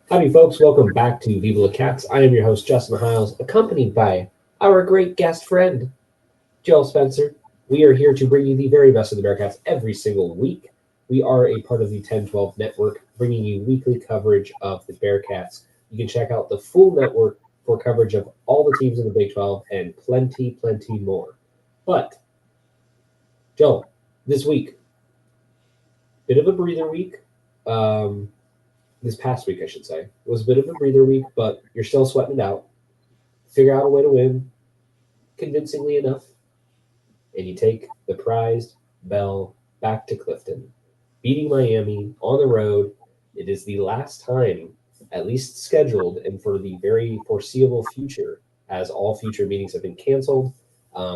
Howdy, folks. Welcome back to VIVALACATS. I am your host, Justin Hiles, accompanied by our great guest friend, Joel Spencer. We are here to bring you the very best of the Bearcats every single week. We are a part of the 10-12 network, bringing you weekly coverage of the Bearcats. You can check out the full network for coverage of all the teams in the Big 12 and plenty, plenty more. But, Joel, this week, bit of a breather week. Um, this past week, I should say, was a bit of a breather week, but you're still sweating it out. Figure out a way to win convincingly enough, and you take the prized bell back to Clifton, beating Miami on the road. It is the last time, at least scheduled, and for the very foreseeable future, as all future meetings have been canceled,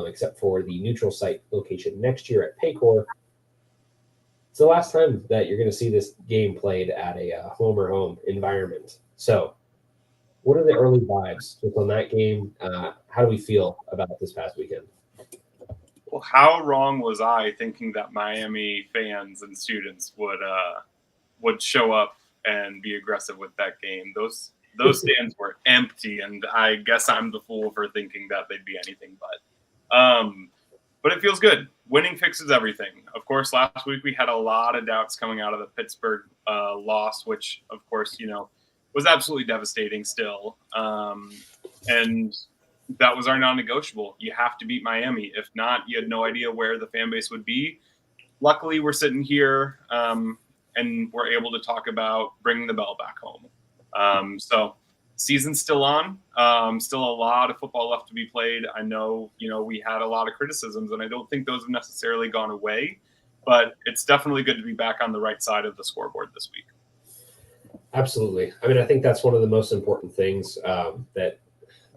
except for the neutral site location next year at Paycor. It's the last time that you're going to see this game played at a home or home environment. So, what are the early vibes just on that game? How do we feel about this past weekend? Well, how wrong was I thinking that Miami fans and students would show up and be aggressive with that game? Those stands were empty, and I guess I'm the fool for thinking that they'd be anything but it feels good. Winning fixes everything. Of course, last week we had a lot of doubts coming out of the Pittsburgh loss, which, of course, was absolutely devastating still. And that was our non-negotiable. You have to beat Miami. If not, you had no idea where the fan base would be. Luckily, we're sitting here and we're able to talk about bringing the bell back home. So season's still on. Still a lot of football left to be played. I know, we had a lot of criticisms, and I don't think those have necessarily gone away. But it's definitely good to be back on the right side of the scoreboard this week. Absolutely. I mean, I think that's one of the most important things that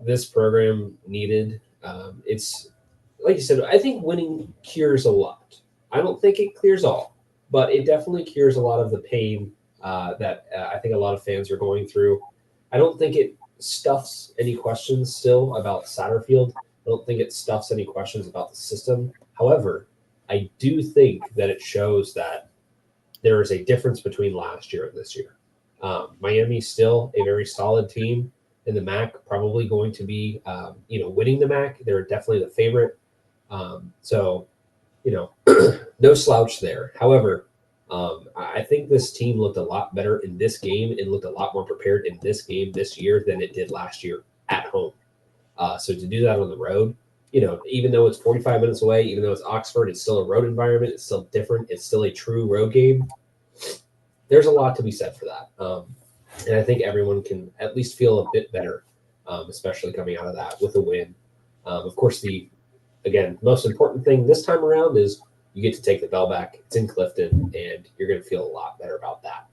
this program needed. It's like you said, I think winning cures a lot. I don't think it clears all, but it definitely cures a lot of the pain that I think a lot of fans are going through. I don't think it stuffs any questions still about Satterfield. I don't think it stuffs any questions about the system. However, I do think that it shows that there is a difference between last year and this year. Miami's still a very solid team in the MAC, probably going to be, winning the MAC. They're definitely the favorite. So, no slouch there. However, I think this team looked a lot better in this game and looked a lot more prepared in this game this year than it did last year at home. So to do that on the road, even though it's 45 minutes away, even though it's Oxford, it's still a road environment. It's still different. It's still a true road game. There's a lot to be said for that. And I think everyone can at least feel a bit better, especially coming out of that with a win. Of course, again, most important thing this time around is you get to take the bell back. It's in Clifton, and you're going to feel a lot better about that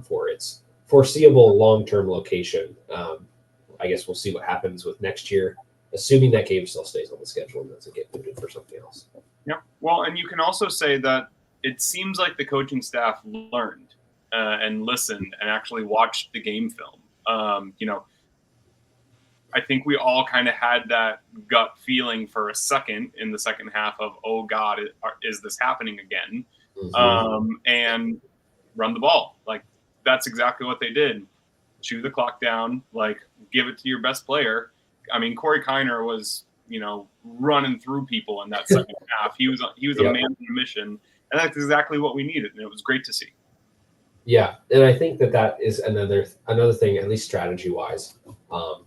for its foreseeable long-term location. I guess we'll see what happens with next year, assuming that game still stays on the schedule and doesn't get moved for something else. Yeah. Well, and you can also say that it seems like the coaching staff learned and listened and actually watched the game film. I think we all kind of had that gut feeling for a second in the second half of, oh God, is this happening again? Mm-hmm. And run the ball. Like, that's exactly what they did. Chew the clock down, give it to your best player. I mean, Corey Kiner was, running through people in that second half. He was a man on a mission, and that's exactly what we needed, and it was great to see. Yeah, and I think that is another thing, at least strategy-wise.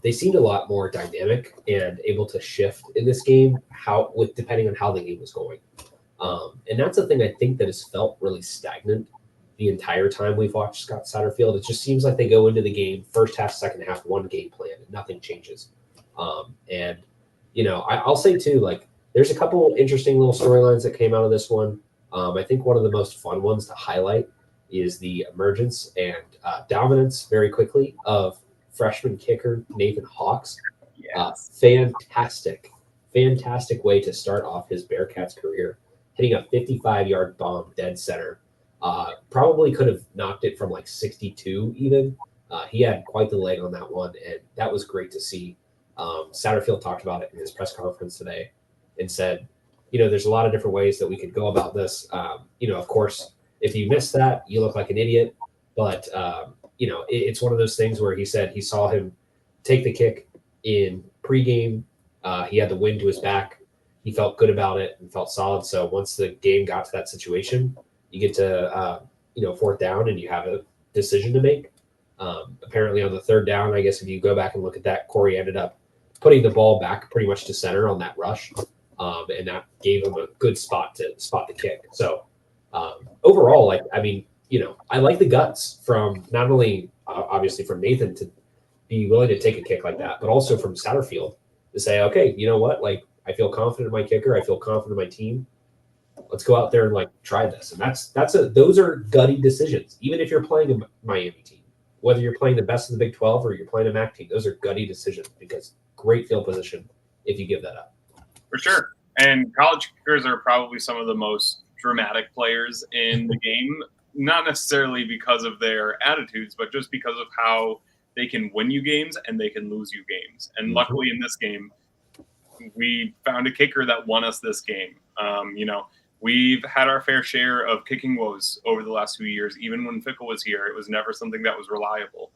They seemed a lot more dynamic and able to shift in this game, depending on how the game was going. And that's a thing I think that has felt really stagnant the entire time we've watched Scott Satterfield. It just seems like they go into the game, first half, second half, one game plan, and nothing changes. And I'll say too, there's a couple interesting little storylines that came out of this one. I think one of the most fun ones to highlight is the emergence and dominance very quickly of freshman kicker Nathan Hawks. Yes. Fantastic way to start off his Bearcats career, hitting a 55-yard bomb dead center. Probably could have knocked it from 62 even. He had quite the leg on that one, and that was great to see. Satterfield talked about it in his press conference today and said, there's a lot of different ways that we could go about this. Of course, if you missed that, you look like an idiot. But, it's one of those things where he said he saw him take the kick in pregame. He had the wind to his back. He felt good about it and felt solid. So once the game got to that situation, you get to, fourth down and you have a decision to make. Apparently on the third down, I guess if you go back and look at that, Corey ended up putting the ball back pretty much to center on that rush. And that gave him a good spot to spot the kick. So overall, I like the guts from not only obviously from Nathan to be willing to take a kick like that, but also from Satterfield to say, okay, you know what? Like, I feel confident in my kicker. I feel confident in my team. Let's go out there and try this. And those are gutty decisions. Even if you're playing a Miami team, whether you're playing the best of the Big 12 or you're playing a MAC team, those are gutty decisions because great field position if you give that up. For sure. And college kickers are probably some of the most dramatic players in the game, not necessarily because of their attitudes, but just because of how they can win you games and they can lose you games. And luckily in this game, we found a kicker that won us this game. We've had our fair share of kicking woes over the last few years. Even when Fickle was here, it was never something that was reliable.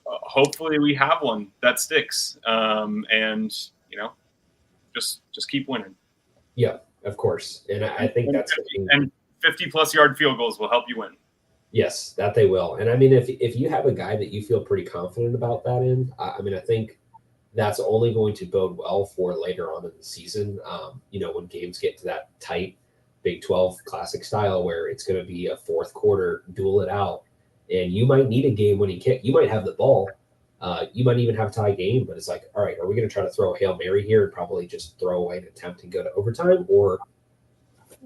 Hopefully we have one that sticks. Just keep winning. Yeah, of course. And I think that's 50-plus yard field goals will help you win. Yes, that they will. And I mean, if you have a guy that you feel pretty confident about that in, I think that's only going to bode well for later on in the season. When games get to that tight Big 12 classic style where it's going to be a fourth quarter, duel it out, and you might need a game-winning kick. You might have the ball. You might even have a tie game, but it's like, all right, are we going to try to throw a Hail Mary here and probably just throw away an attempt and go to overtime? Or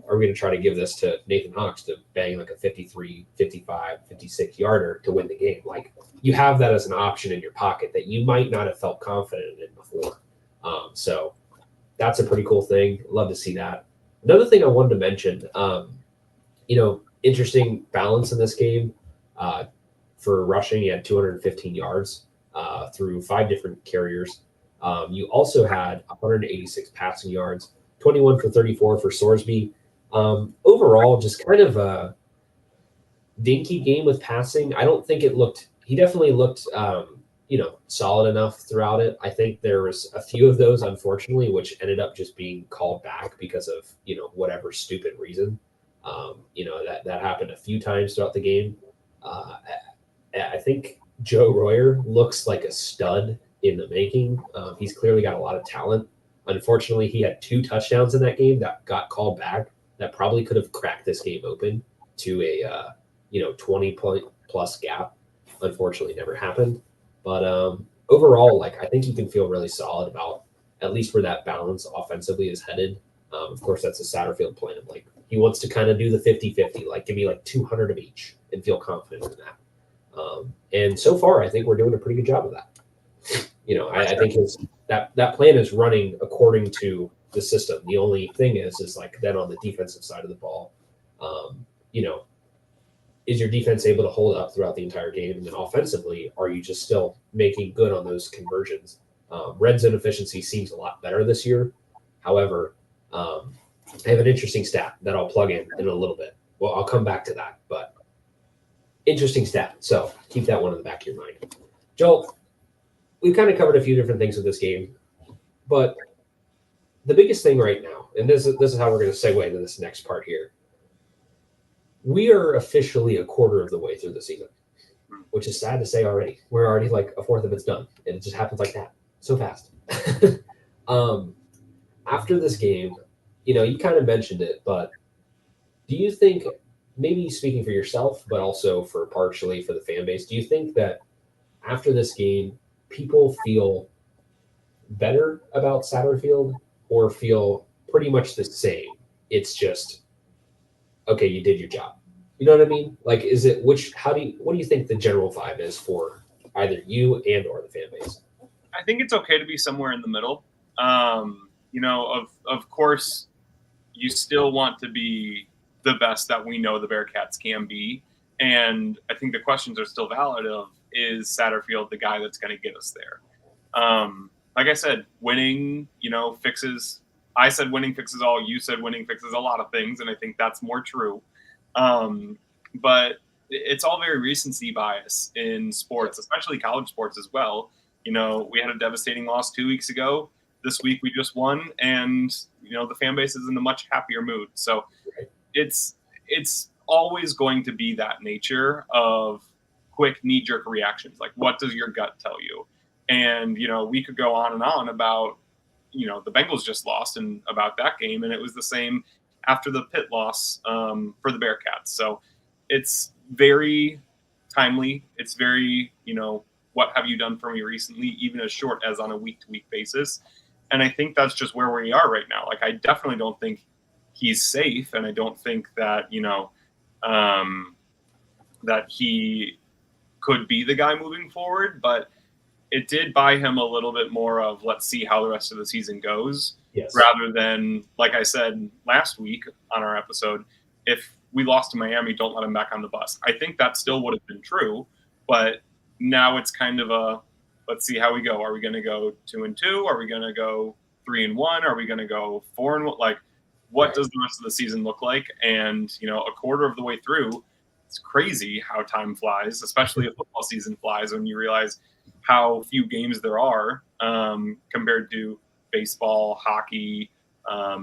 are we going to try to give this to Nathan Hawks to bang like a 53, 55, 56 yarder to win the game? Like, you have that as an option in your pocket that you might not have felt confident in before. So that's a pretty cool thing. Love to see that. Another thing I wanted to mention, interesting balance in this game. For rushing, he had 215 yards through 5 different carriers. You also had 186 passing yards, 21 for 34 for Sorsby. Overall, just kind of a dinky game with passing. I don't think he definitely looked, solid enough throughout it. I think there was a few of those, unfortunately, which ended up just being called back because of, whatever stupid reason. That happened a few times throughout the game. I think Joe Royer looks like a stud in the making. He's clearly got a lot of talent. Unfortunately, he had 2 touchdowns in that game that got called back that probably could have cracked this game open to a 20-point plus gap. Unfortunately, never happened. But overall, I think you can feel really solid about at least where that balance offensively is headed. Of course, that's a Satterfield plan. He wants to kind of do the 50-50, give me 200 of each and feel confident in that. And so far, I think we're doing a pretty good job of that. I think that plan is running according to the system. The only thing is then on the defensive side of the ball, is your defense able to hold up throughout the entire game? And then offensively, are you just still making good on those conversions? Red zone efficiency seems a lot better this year. However, I have an interesting stat that I'll plug in a little bit. Well, I'll come back to that, but interesting stat. So keep that one in the back of your mind. Joel, we've kind of covered a few different things with this game, but the biggest thing right now, and this is how we're going to segue into this next part here. We are officially a quarter of the way through the season, which is sad to say already. We're already a fourth of it's done, and it just happens like that so fast. After this game, you kind of mentioned it, but do you think, maybe speaking for yourself, but also for partially for the fan base, do you think that after this game, people feel better about Satterfield or feel pretty much the same? It's just, okay, you did your job. You know what I mean? What do you think the general vibe is for either you and or the fan base? I think it's okay to be somewhere in the middle. Of course, you still want to be the best that we know the Bearcats can be. And I think the questions are still valid of, is Satterfield the guy that's going to get us there? Like I said, winning, fixes. I said winning fixes all. You said winning fixes a lot of things. And I think that's more true. But it's all very recency bias in sports, especially college sports as well. You know, we had a devastating loss 2 weeks ago. This week we just won, and you know the fan base is in a much happier mood. So Right. it's always going to be that nature of quick knee-jerk reactions. Like, what does your gut tell you? And you know, we could go on and on about, you know, the Bengals just lost and about that game, and it was the same after the Pitt loss for the Bearcats. So it's very timely. It's very, you know, what have you done for me recently, even as short as on a week-to-week basis. And I think that's just where we are right now. Like, I definitely don't think he's safe, and I don't think that, you know, that he could be the guy moving forward. But it did buy him a little bit more of let's see how the rest of the season goes, Yes. rather than, like I said last week on our episode, if we lost to Miami, don't let him back on the bus. I think that still would have been true, but now it's kind of a let's see how we go. Are we going to go 2-2? Are we going to go 3-1? Are we going to go 4-1? Like, what does the rest of the season look like? And you know, a quarter of the way through, it's crazy how time flies, especially if football season flies when you realize how few games there are compared to baseball, hockey,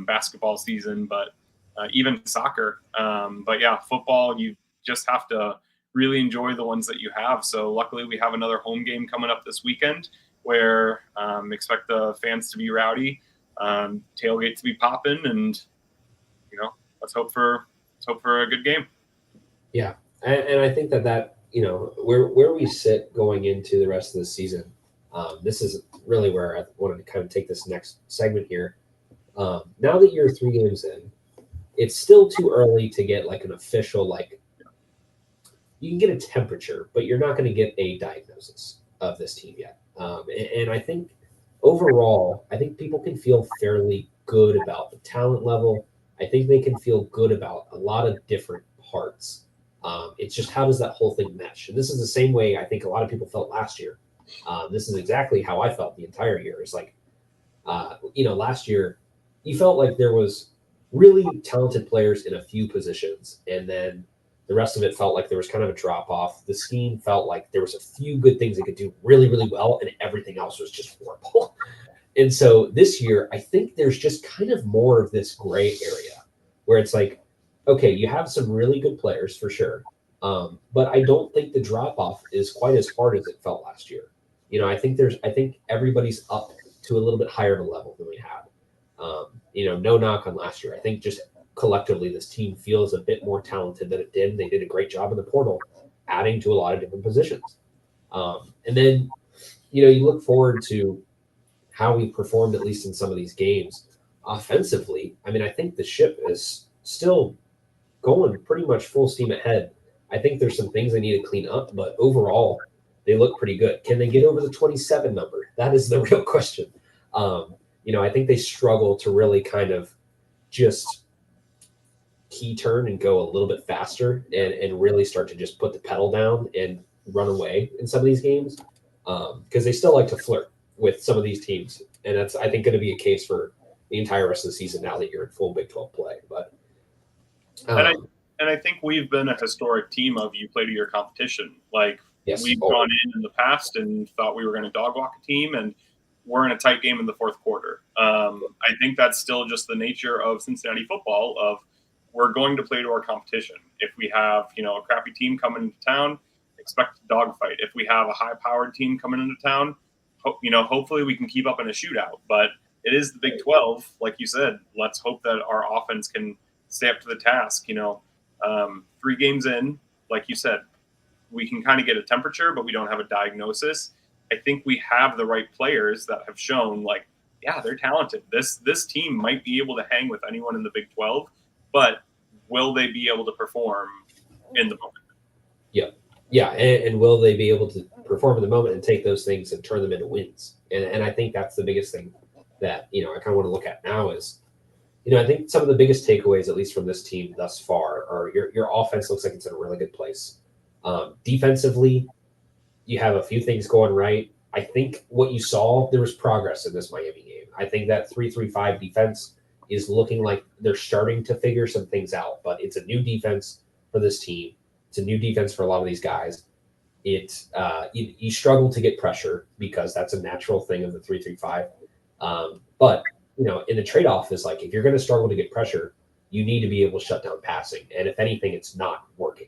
basketball season, but even soccer. But yeah, football, you just have to really enjoy the ones that you have. So luckily we have another home game coming up this weekend where expect the fans to be rowdy, tailgate to be popping, and you know, let's hope for a good game. Yeah, and I think that you know where we sit going into the rest of the season. This is really where I wanted to kind of take this next segment here. Now that you're 3 games in, it's still too early to get like an official like. You can get a temperature, but you're not going to get a diagnosis of this team yet. And I think overall, I think people can feel fairly good about the talent level. I think they can feel good about a lot of different parts. It's just how does that whole thing mesh? And this is the same way I think a lot of people felt last year. This is exactly how I felt the entire year. It's like, you know, last year you felt like there was really talented players in a few positions, and then the rest of it felt like there was kind of a drop off. The scheme felt like there was a few good things they could do really, really well, and everything else was just horrible. And so this year, I think there's just kind of more of this gray area where it's like, okay, you have some really good players for sure, but I don't think the drop off is quite as hard as it felt last year. You know, I think everybody's up to a little bit higher of a level than we had. You know, no knock on last year. I think just collectively this team feels a bit more talented than it did. They did a great job in the portal, adding to a lot of different positions. And then, you know, you look forward to how we performed, at least in some of these games. Offensively, I mean, I think the ship is still going pretty much full steam ahead. I think there's some things they need to clean up, but overall, they look pretty good. Can they get over the 27 number? That is the real question. You know, I think they struggle to really kind of just key turn and go a little bit faster and really start to just put the pedal down and run away in some of these games because they still like to flirt with some of these teams. And that's, I think, going to be a case for the entire rest of the season now that you're in full Big 12 play. But And I think we've been a historic team of you play to your competition. Like, yes, we've gone in the past and thought we were going to dog walk a team, and we're in a tight game in the fourth quarter. I think that's still just the nature of Cincinnati football. Of we're going to play to our competition. If we have, you know, a crappy team coming into town, expect a dogfight. If we have a high-powered team coming into town, you know, hopefully we can keep up in a shootout. But it is the Big 12, like you said. Let's hope that our offense can stay up to the task. You know, 3 games in, like you said, we can kind of get a temperature, but we don't have a diagnosis. I think we have the right players that have shown, like, yeah, they're talented. This team might be able to hang with anyone in the Big 12, but will they be able to perform in the moment? Yeah, and will they be able to perform in the moment and take those things and turn them into wins? And I think that's the biggest thing that, you know, I kind of want to look at now is, you know, I think some of the biggest takeaways, at least from this team thus far, are your offense looks like it's in a really good place. Defensively, you have a few things going right. I think what you saw, there was progress in this Miami game. I think that 3-3-5 defense is looking like they're starting to figure some things out, but it's a new defense for this team. It's a new defense for a lot of these guys. You struggle to get pressure because that's a natural thing of the 3-3-5. But in the trade-off is like if you're going to struggle to get pressure, you need to be able to shut down passing. And if anything, it's not working.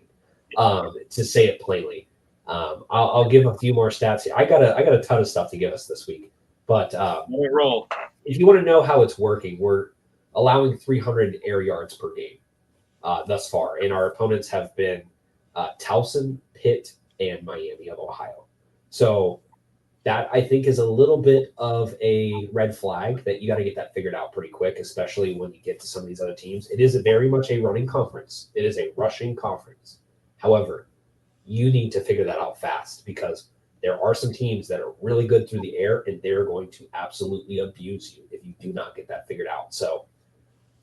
To say it plainly, I'll give a few more stats here. I got a ton of stuff to give us this week, but roll. If you want to know how it's working, we're allowing 300 air yards per game thus far, and our opponents have been Towson, Pitt, and Miami of Ohio. So that I think is a little bit of a red flag that you got to get that figured out pretty quick, especially when you get to some of these other teams. It is very much a running conference. It is a rushing conference. However, you need to figure that out fast because there are some teams that are really good through the air and they're going to absolutely abuse you if you do not get that figured out. So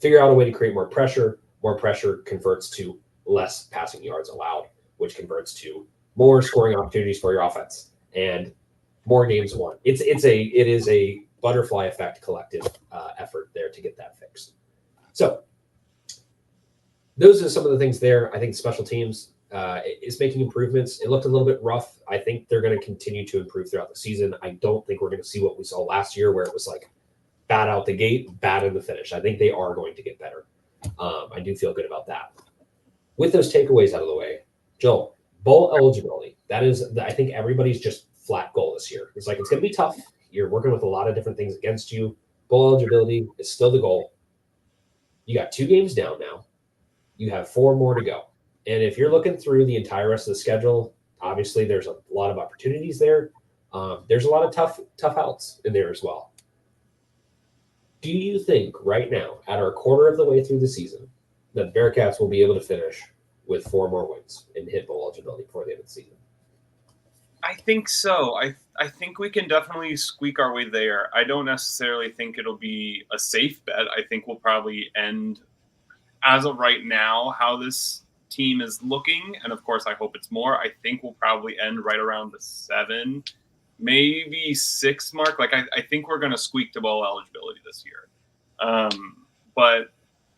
figure out a way to create more pressure. More pressure converts to less passing yards allowed, which converts to more scoring opportunities for your offense and more games won. It is a butterfly effect collective effort there to get that fixed. So those are some of the things there. I think special teams is making improvements. It looked a little bit rough. I think they're going to continue to improve throughout the season. I don't think we're going to see what we saw last year where it was like bad out the gate, bad in the finish. I think they are going to get better. I do feel good about that. With those takeaways out of the way, Joel, bowl eligibility. That is, I think everybody's just flat goal this year. It's like it's going to be tough. You're working with a lot of different things against you. Bowl eligibility is still the goal. You got 2 games down now. You have 4 more to go. And if you're looking through the entire rest of the schedule, obviously there's a lot of opportunities there. There's a lot of tough outs in there as well. Do you think right now, at our quarter of the way through the season, that Bearcats will be able to finish with 4 more wins and hit bowl eligibility before the end of the season? I think so. I think we can definitely squeak our way there. I don't necessarily think it'll be a safe bet. I think we'll probably end, as of right now, how this team is looking, and of course I hope it's more, I think we'll probably end right around the 7, maybe 6 mark. Like I think we're going to squeak to bowl eligibility this year. But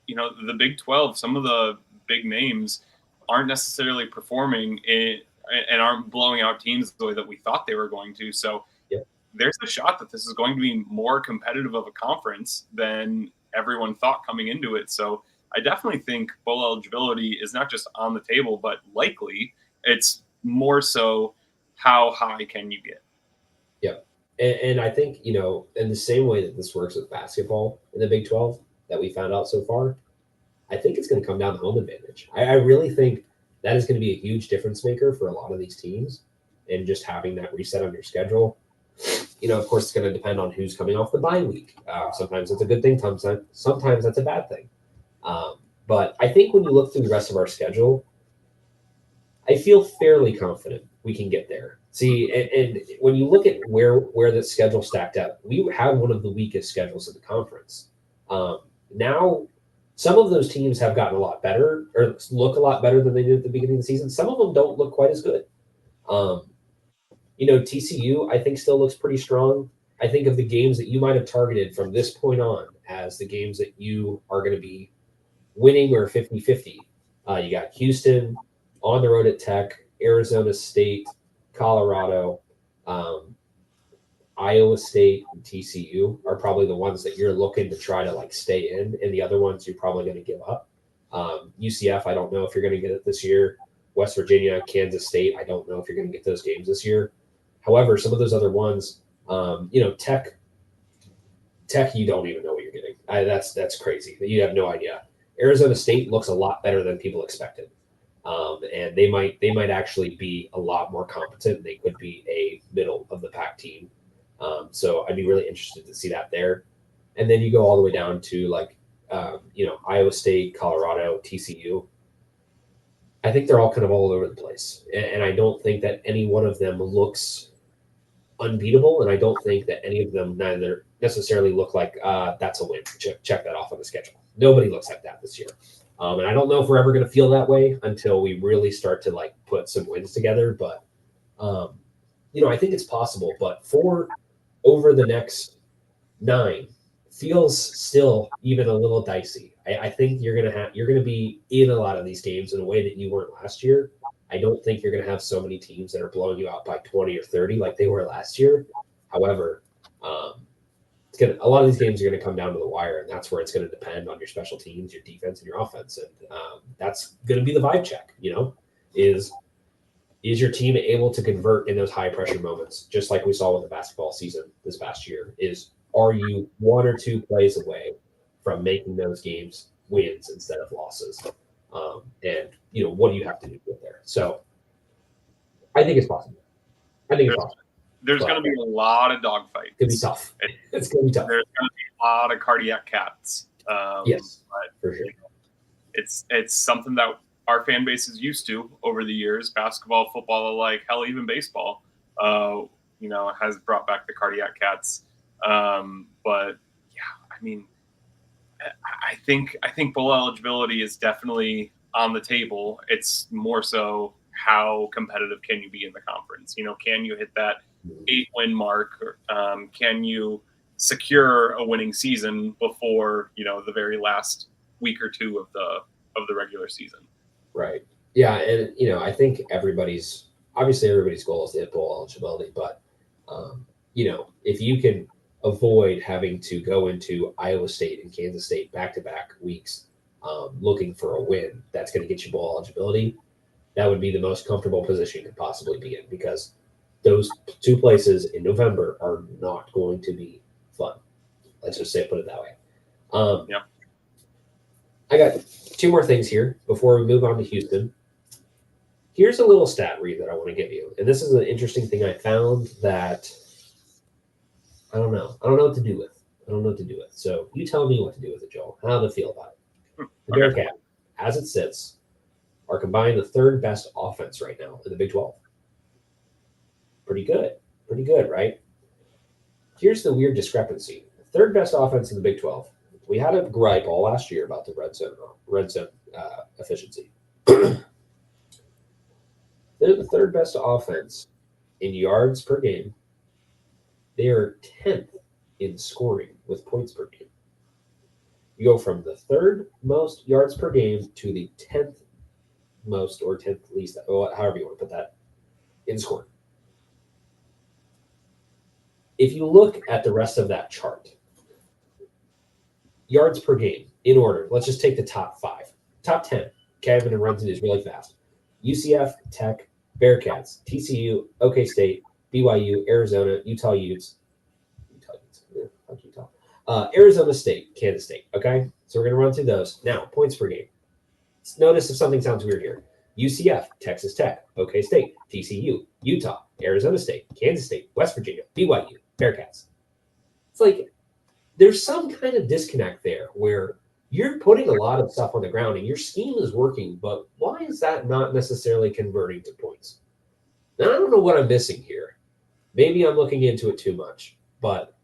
the Big 12, some of the big names aren't necessarily performing and aren't blowing out teams the way that we thought they were going to. So there's a shot that this is going to be more competitive of a conference than everyone thought coming into it. So I definitely think bowl eligibility is not just on the table, but likely. It's more so how high can you get? Yeah. And I think, in the same way that this works with basketball in the Big 12 that we found out so far, I think it's going to come down to home advantage. I really think that is going to be a huge difference maker for a lot of these teams and just having that reset on your schedule. Of course, it's going to depend on who's coming off the bye week. Sometimes it's a good thing. Sometimes that's a bad thing. But I think when you look through the rest of our schedule, I feel fairly confident we can get there. See, and when you look at where the schedule stacked up, we have one of the weakest schedules in the conference. Now, some of those teams have gotten a lot better or look a lot better than they did at the beginning of the season. Some of them don't look quite as good. TCU, I think, still looks pretty strong. I think of the games that you might have targeted from this point on as the games that you are going to be winning or 50-50. You got Houston on the road at Tech, Arizona State, Colorado, Iowa State, and TCU are probably the ones that you're looking to try to stay in, and the other ones you're probably going to give up. UCF, I don't know if you're going to get it this year. West Virginia, Kansas State, I don't know if you're going to get those games this year. However, some of those other ones, Tech, you don't even know what you're getting. That's crazy. You have no idea. Arizona State looks a lot better than people expected. And they might actually be a lot more competent. They could be a middle of the pack team. So I'd be really interested to see that there. And then you go all the way down to Iowa State, Colorado, TCU. I think they're all kind of all over the place. And I don't think that any one of them looks unbeatable. And I don't think that any of them neither necessarily look like that's a win. Check that off on the schedule. Nobody looks like that this year. And I don't know if we're ever going to feel that way until we really start to put some wins together. But, I think it's possible. But 4 over the next 9 feels still even a little dicey. I think you're going to be in a lot of these games in a way that you weren't last year. I don't think you're going to have so many teams that are blowing you out by 20 or 30 like they were last year. However, a lot of these games are going to come down to the wire, and that's where it's going to depend on your special teams, your defense, and your offense. And that's going to be the vibe check. Is your team able to convert in those high pressure moments, just like we saw with the basketball season this past year? Are you one or two plays away from making those games wins instead of losses? And what do you have to do with there? So I think it's possible. There's going to be a lot of dogfights. It's going to be tough. It's going to be tough. There's going to be a lot of cardiac cats. Yes, but for sure. It's something that our fan base is used to over the years. Basketball, football, like hell, even baseball, has brought back the cardiac cats. But yeah, I mean, I think bowl eligibility is definitely on the table. It's more so how competitive can you be in the conference? Can you hit that 8-win mark? Can you secure a winning season before the very last week or two of the regular season? Right. Yeah, and I think everybody's goal is to hit bowl eligibility, but if you can avoid having to go into Iowa State and Kansas State back-to-back weeks looking for a win that's going to get you bowl eligibility, that would be the most comfortable position you could possibly be in, because those two places in November are not going to be fun. Let's just put it that way. Yeah. I got two more things here before we move on to Houston. Here's a little stat read that I want to give you. And this is an interesting thing I found that I don't know what to do with. So you tell me what to do with it, Joel. How to feel about it. The Bearcats, as it sits, are combined the third best offense right now in the Big 12. Pretty good, right? Here's the weird discrepancy. Third best offense in the Big 12. We had a gripe all last year about the red zone efficiency. They're the third best offense in yards per game. They are 10th in scoring with points per game. You go from the third most yards per game to the 10th most or 10th least, however you want to put that, in scoring. If you look at the rest of that chart, yards per game in order, let's just take the top 5. Top 10, Kevin and runs it is really fast. UCF, Tech, Bearcats, TCU, OK State, BYU, Arizona, Utah, Arizona State, Kansas State. Okay, so we're going to run through those. Now, points per game. Notice if something sounds weird here. UCF, Texas Tech, OK State, TCU, Utah, Arizona State, Kansas State, West Virginia, BYU, Bearcats. It's like there's some kind of disconnect there where you're putting a lot of stuff on the ground and your scheme is working, but why is that not necessarily converting to points? Now, I don't know what I'm missing here. Maybe I'm looking into it too much, but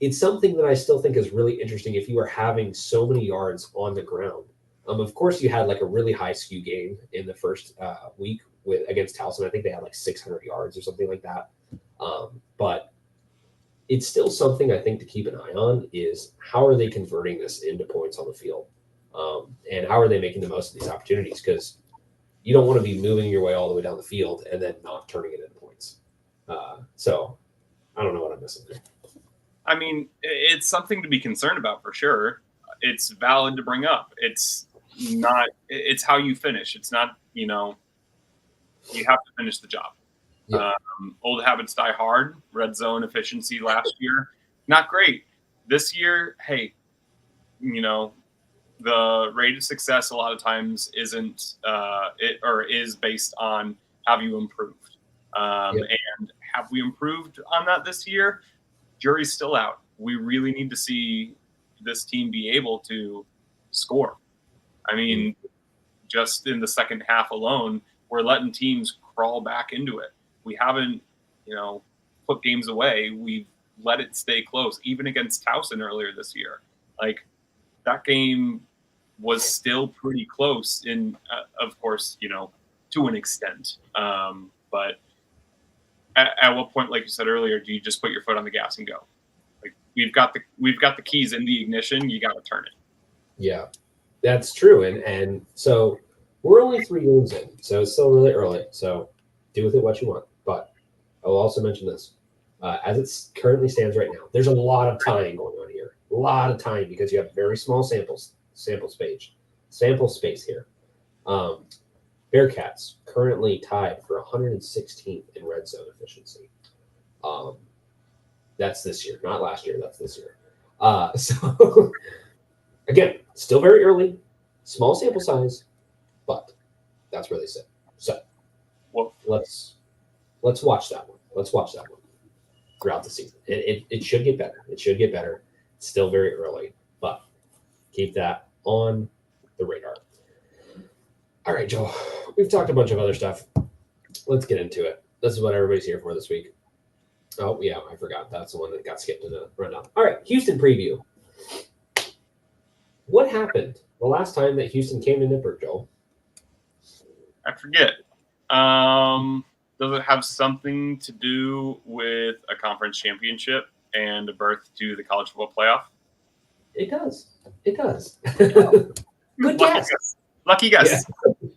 it's something that I still think is really interesting if you are having so many yards on the ground. Of course, you had like a really high skew game in the first week against Towson. I think they had like 600 yards or something like that. But it's still something I think to keep an eye on is how are they converting this into points on the field? And how are they making the most of these opportunities? Because you don't want to be moving your way all the way down the field and then not turning it into points. So I don't know what I'm missing there. I mean, it's something to be concerned about for sure. It's valid to bring up. It's how you finish. It's not, you have to finish the job. Yeah. Old habits die hard. Red zone efficiency last year, not great. This year, hey, the rate of success a lot of times isn't is based on have you improved. And have we improved on that this year? Jury's still out. We really need to see this team be able to score. I mean, just in the second half alone, we're letting teams crawl back into it. We haven't, put games away. We've let it stay close, even against Towson earlier this year. Like, that game was still pretty close in, of course, to an extent. But at what point, like you said earlier, do you just put your foot on the gas and go? Like, we've got the keys in the ignition. You got to turn it. Yeah, that's true. And so We're only 3 games in, so it's still really early. So do with it what you want. But I will also mention this. As it currently stands right now, there's a lot of tying going on here. A lot of tying because you have very small sample space here. Bearcats currently tied for 116th in red zone efficiency. That's this year, not last year. That's this year. So again, still very early, small sample size, but that's where they sit. So Well, let's watch that one. Let's watch that one throughout the season. It should get better. It should get better. It's still very early, but keep that on the radar. All right, Joel. We've talked a bunch of other stuff. Let's get into it. This is what everybody's here for this week. Oh, yeah, I forgot. That's the one that got skipped in the rundown. All right, Houston preview. What happened the last time that Houston came to Nippert, Joel? I forget. Does it have something to do with a conference championship and a berth to the college football playoff? It does. It does. Lucky Good guess. Lucky guess. Yeah.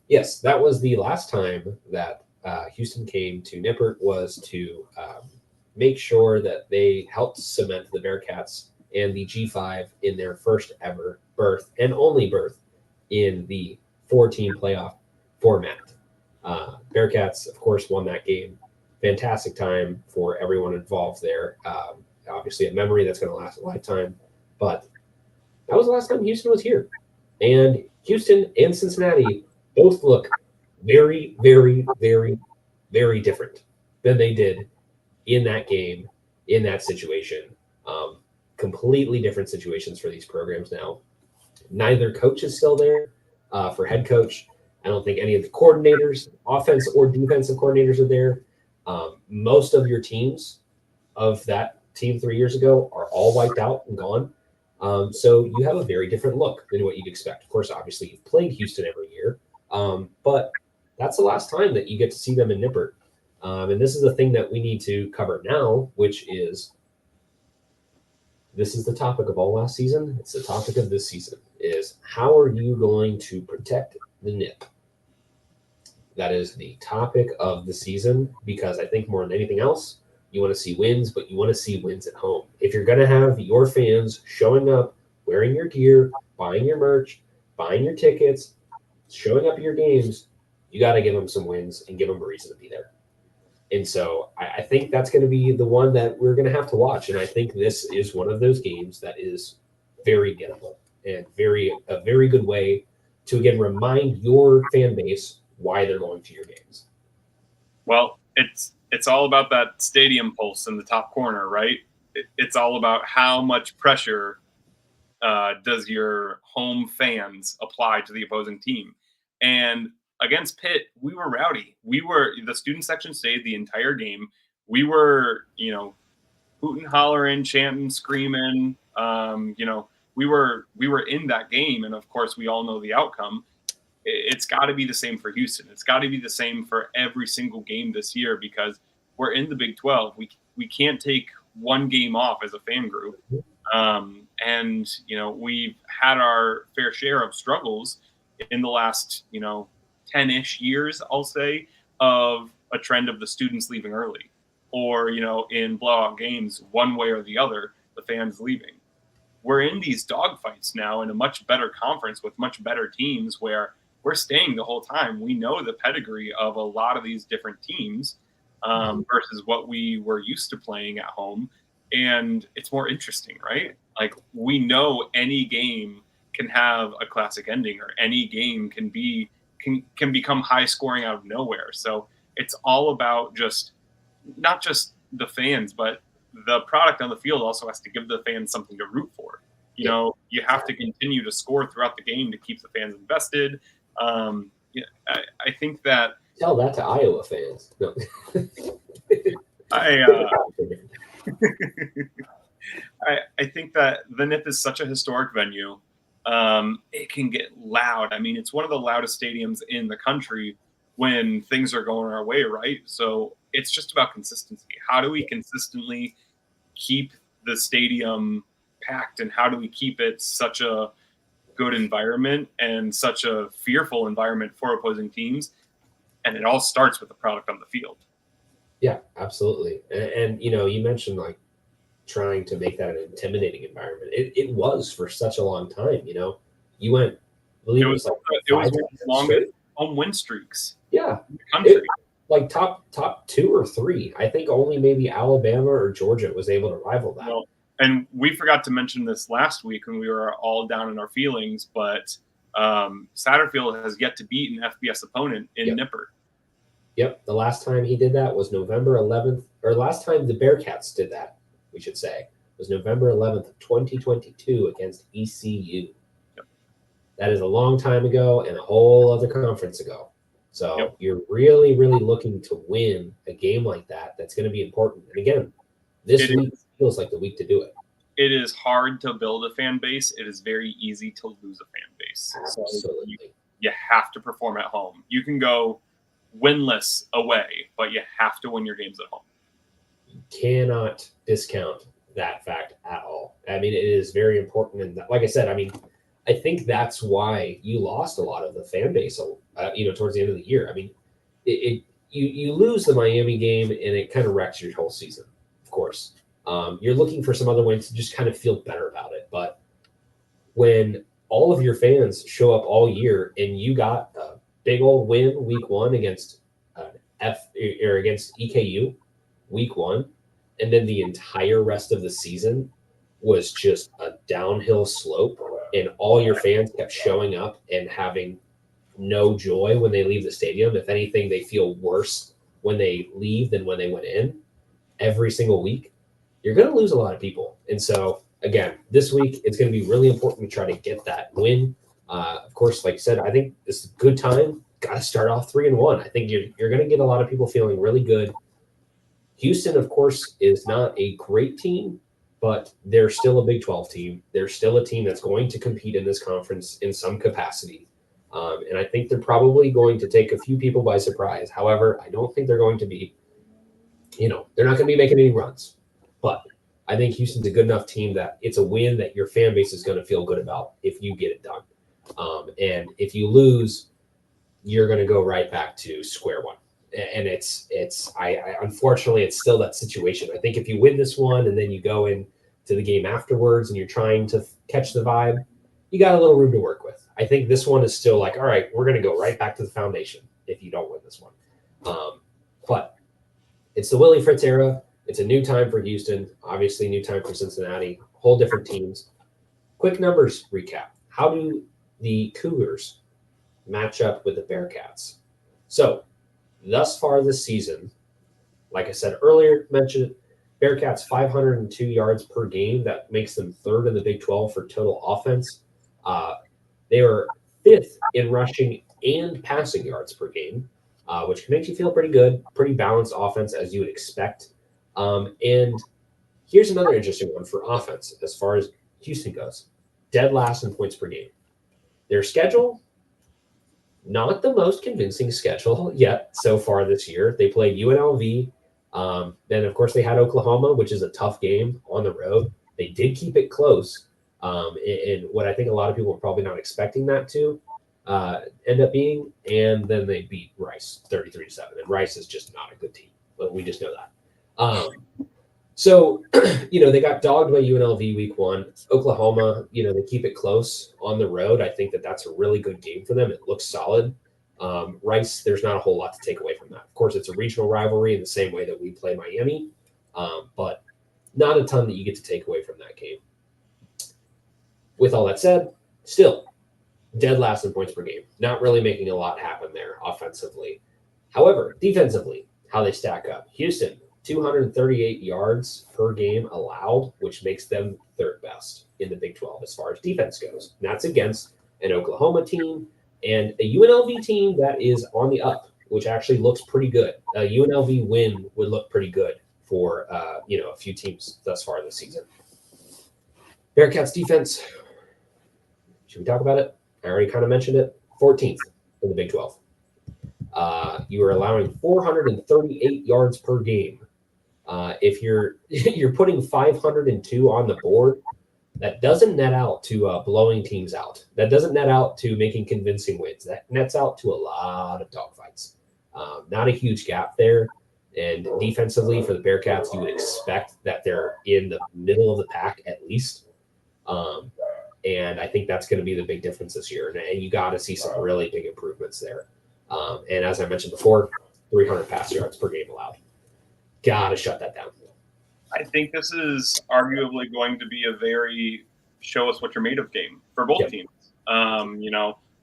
Yes, that was the last time that Houston came to Nippert, was to make sure that they helped cement the Bearcats and the G5 in their first ever berth and only berth in the 4-team playoff format. Bearcats, of course, won that game. Fantastic time for everyone involved there. Obviously, a memory that's going to last a lifetime. But that was the last time Houston was here. And Houston and Cincinnati both look very, very, very, very different than they did in that game, in that situation. Completely different situations for these programs now. Neither coach is still there for head coach. I don't think any of the coordinators, offense or defensive coordinators, are there. Most of your teams of that team 3 years ago are all wiped out and gone. So you have a very different look than what you'd expect. Of course, obviously, you've played Houston every year, but that's the last time that you get to see them in Nippert. And this is the thing that we need to cover now, which is, this is the topic of all last season. It's the topic of this season, is how are you going to protect the NIP? That is the topic of the season, because I think more than anything else, you want to see wins, but you want to see wins at home. If you're going to have your fans showing up, wearing your gear, buying your merch, buying your tickets, showing up at your games, you got to give them some wins and give them a reason to be there. And so I think that's going to be the one that we're going to have to watch. And I think this is one of those games that is very gettable and a very good way to, again, remind your fan base why they're going to your games. Well, it's all about that stadium pulse in the top corner, right? It's all about how much pressure does your home fans apply to the opposing team. And against Pitt, we were rowdy. The student section stayed the entire game. We were, hooting, hollering, chanting, screaming. We were in that game, and of course, we all know the outcome. It's got to be the same for Houston. It's got to be the same for every single game this year, because we're in the Big 12. We can't take one game off as a fan group. And we've had our fair share of struggles in the last 10-ish years, I'll say, of a trend of the students leaving early, or in blowout games, one way or the other, the fans leaving. We're in these dogfights now in a much better conference with much better teams, where we're staying the whole time. We know the pedigree of a lot of these different teams versus what we were used to playing at home. And it's more interesting, right? Like, we know any game can have a classic ending, or any game can become high scoring out of nowhere. So it's all about not just the fans, but the product on the field also has to give the fans something to root for. You have to continue to score throughout the game to keep the fans invested. I think that. Tell that to Iowa fans. No. I think that the NIP is such a historic venue. It can get loud. I mean, it's one of the loudest stadiums in the country when things are going our way, right? So it's just about consistency. How do we consistently keep the stadium packed, and how do we keep it such a good environment and such a fearful environment for opposing teams. And it all starts with the product on the field. Yeah, absolutely. And you mentioned like trying to make that an intimidating environment. It was for such a long time. You went, I believe It it was was like it was 5 one of the longest straight. home win streaks Yeah, in the country. like top 2 or 3. I think only maybe Alabama or Georgia was able to rival that. Well, and we forgot to mention this last week when we were all down in our feelings, but Satterfield has yet to beat an FBS opponent in Yep. Nippert. Yep, the last time he did that was November 11th, or last time the Bearcats did that, we should say, was November 11th of 2022 against ECU. Yep. That is a long time ago and a whole other conference ago. So Yep. you're really, really looking to win a game like that. That's going to be important. And again, this week feels like the week to do it. It is hard to build a fan base. It is very easy to lose a fan base. Absolutely. So you have to perform at home. You can go winless away, but you have to win your games at home. You cannot discount that fact at all. I mean, it is very important. And like I said, I mean, I think that's why you lost a lot of the fan base, towards the end of the year. I mean, you lose the Miami game and it kind of wrecks your whole season, of course. You're looking for some other wins to just kind of feel better about it. But when all of your fans show up all year and you got a big old win week 1 against against EKU week 1, and then the entire rest of the season was just a downhill slope, and all your fans kept showing up and having no joy when they leave the stadium. If anything, they feel worse when they leave than when they went in every single week. You're going to lose a lot of people. And so, again, this week, it's going to be really important to try to get that win. Of course, like I said, I think this is a good time. Got to start off 3-1. I think you're going to get a lot of people feeling really good. Houston, of course, is not a great team, but they're still a Big 12 team. They're still a team that's going to compete in this conference in some capacity. And I think they're probably going to take a few people by surprise. However, I don't think they're going to be, they're not going to be making any runs. But I think Houston's a good enough team that it's a win that your fan base is going to feel good about if you get it done. And if you lose, you're going to go right back to square one. And I unfortunately, it's still that situation. I think if you win this one and then you go into the game afterwards and you're trying to catch the vibe, you got a little room to work with. I think this one is still like, all right, we're going to go right back to the foundation if you don't win this one. But it's the Willie Fritz era. It's a new time for Houston, obviously new time for Cincinnati, whole different teams. Quick numbers recap. How do the Cougars match up with the Bearcats? So thus far this season, like I said earlier, mentioned Bearcats 502 yards per game. That makes them third in the Big 12 for total offense. They were fifth in rushing and passing yards per game, which makes you feel pretty good, pretty balanced offense as you would expect. And here's another interesting one for offense as far as Houston goes. Dead last in points per game. Their schedule, not the most convincing schedule yet so far this year. They played UNLV. Then, of course, they had Oklahoma, which is a tough game on the road. They did keep it close. And what I think a lot of people are probably not expecting that to end up being. And then they beat Rice 33-7. And Rice is just not a good team. But we just know that. So, they got dogged by UNLV week 1. Oklahoma, they keep it close on the road. I think that's a really good game for them. It looks solid. Rice, there's not a whole lot to take away from that. Of course, it's a regional rivalry in the same way that we play Miami, but not a ton that you get to take away from that game. With all that said, still dead last in points per game. Not really making a lot happen there offensively. However, defensively, how they stack up. Houston, 238 yards per game allowed, which makes them third best in the Big 12 as far as defense goes. And that's against an Oklahoma team and a UNLV team that is on the up, which actually looks pretty good. A UNLV win would look pretty good for a few teams thus far this season. Bearcats defense. Should we talk about it? I already kind of mentioned it. 14th in the Big 12. You are allowing 438 yards per game. If you're putting 502 on the board, that doesn't net out to blowing teams out. That doesn't net out to making convincing wins. That nets out to a lot of dogfights. Not a huge gap there. And defensively for the Bearcats, you would expect that they're in the middle of the pack at least. And I think that's going to be the big difference this year. And you got to see some really big improvements there. And as I mentioned before, 300 pass yards per game allowed. Got to shut that down. I think this is arguably going to be a very show us what you're made of game for both teams.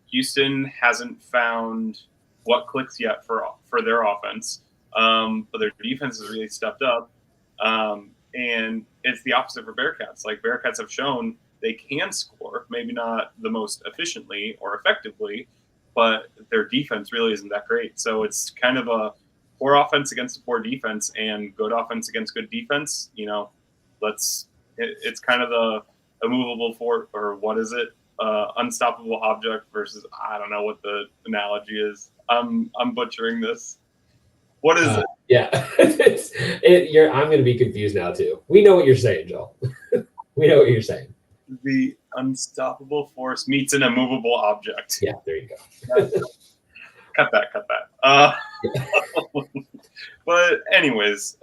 Houston hasn't found what clicks yet for their offense, but their defense has really stepped up. And it's the opposite for Bearcats. Like Bearcats have shown they can score, maybe not the most efficiently or effectively, but their defense really isn't that great. So it's kind of a poor offense against a poor defense and good offense against good defense. It's kind of a movable fort, or what is it? Unstoppable object versus, I don't know what the analogy is. I'm butchering this. What is it? Yeah, I'm going to be confused now too. We know what you're saying, Joel. We know what you're saying. The unstoppable force meets an immovable object. Yeah, there you go. Cut that. But anyways,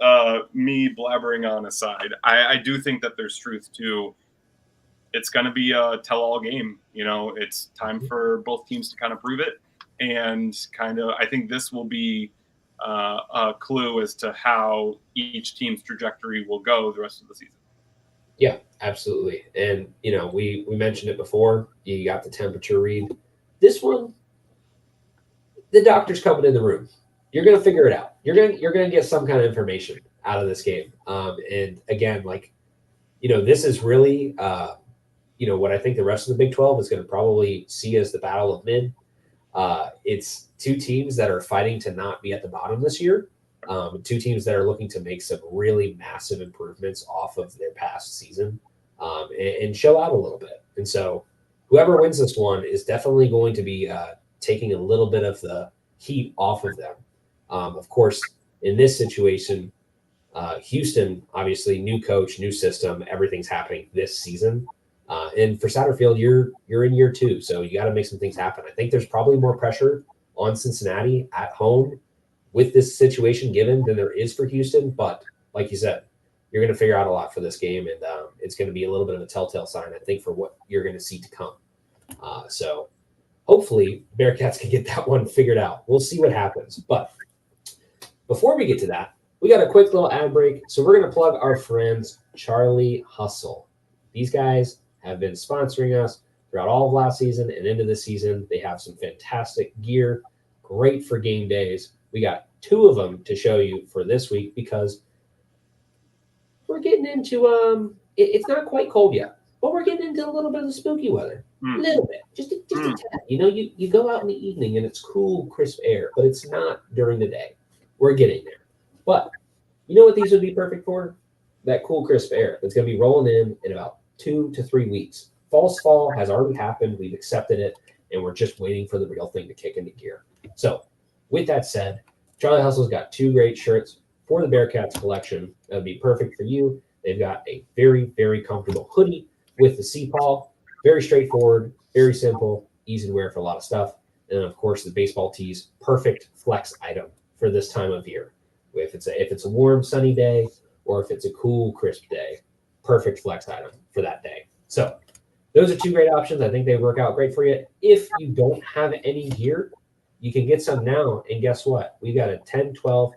me blabbering on aside, I do think that there's truth to it's going to be a tell-all game. It's time for both teams to kind of prove it. And I think this will be a clue as to how each team's trajectory will go the rest of the season. Yeah, absolutely. And, we mentioned it before. You got the temperature read. This one, the doctor's coming in the room. You're going to figure it out. You're going to get some kind of information out of this game. And again, this is really, what I think the rest of the Big 12 is going to probably see as the battle of mid. It's two teams that are fighting to not be at the bottom this year. Two teams that are looking to make some really massive improvements off of their past season and show out a little bit. And so whoever wins this one is definitely going to be taking a little bit of the heat off of them. Of course, in this situation, Houston, obviously, new coach, new system, everything's happening this season. And for Satterfield, you're in year 2, so you got to make some things happen. I think there's probably more pressure on Cincinnati at home with this situation given than there is for Houston. But like you said, you're going to figure out a lot for this game, and it's going to be a little bit of a telltale sign, I think, for what you're going to see to come. So hopefully Bearcats can get that one figured out. We'll see what happens. But before we get to that, we got a quick little ad break. So we're going to plug our friends Charlie Hustle. These guys have been sponsoring us throughout all of last season and into this season. They have some fantastic gear, great for game days. We got 2 of them to show you for this week because we're getting into it's not quite cold yet, but we're getting into a little bit of spooky weather. A little bit. Just a tad. You go out in the evening and it's cool, crisp air, but it's not during the day. We're getting there. But you know what these would be perfect for? That cool, crisp air that's going to be rolling in about 2 to 3 weeks. False fall has already happened. We've accepted it, and we're just waiting for the real thing to kick into gear. So with that said, Charlie Hustle's got 2 great shirts for the Bearcats collection that would be perfect for you. They've got a very, very comfortable hoodie with the C-Paw. Very straightforward, very simple, easy to wear for a lot of stuff. And then, of course, the baseball tees, perfect flex item for this time of year. If it's a warm, sunny day or if it's a cool, crisp day, perfect flex item for that day. So those are 2 great options. I think they work out great for you. If you don't have any gear, you can get some now. And guess what? We got a 1012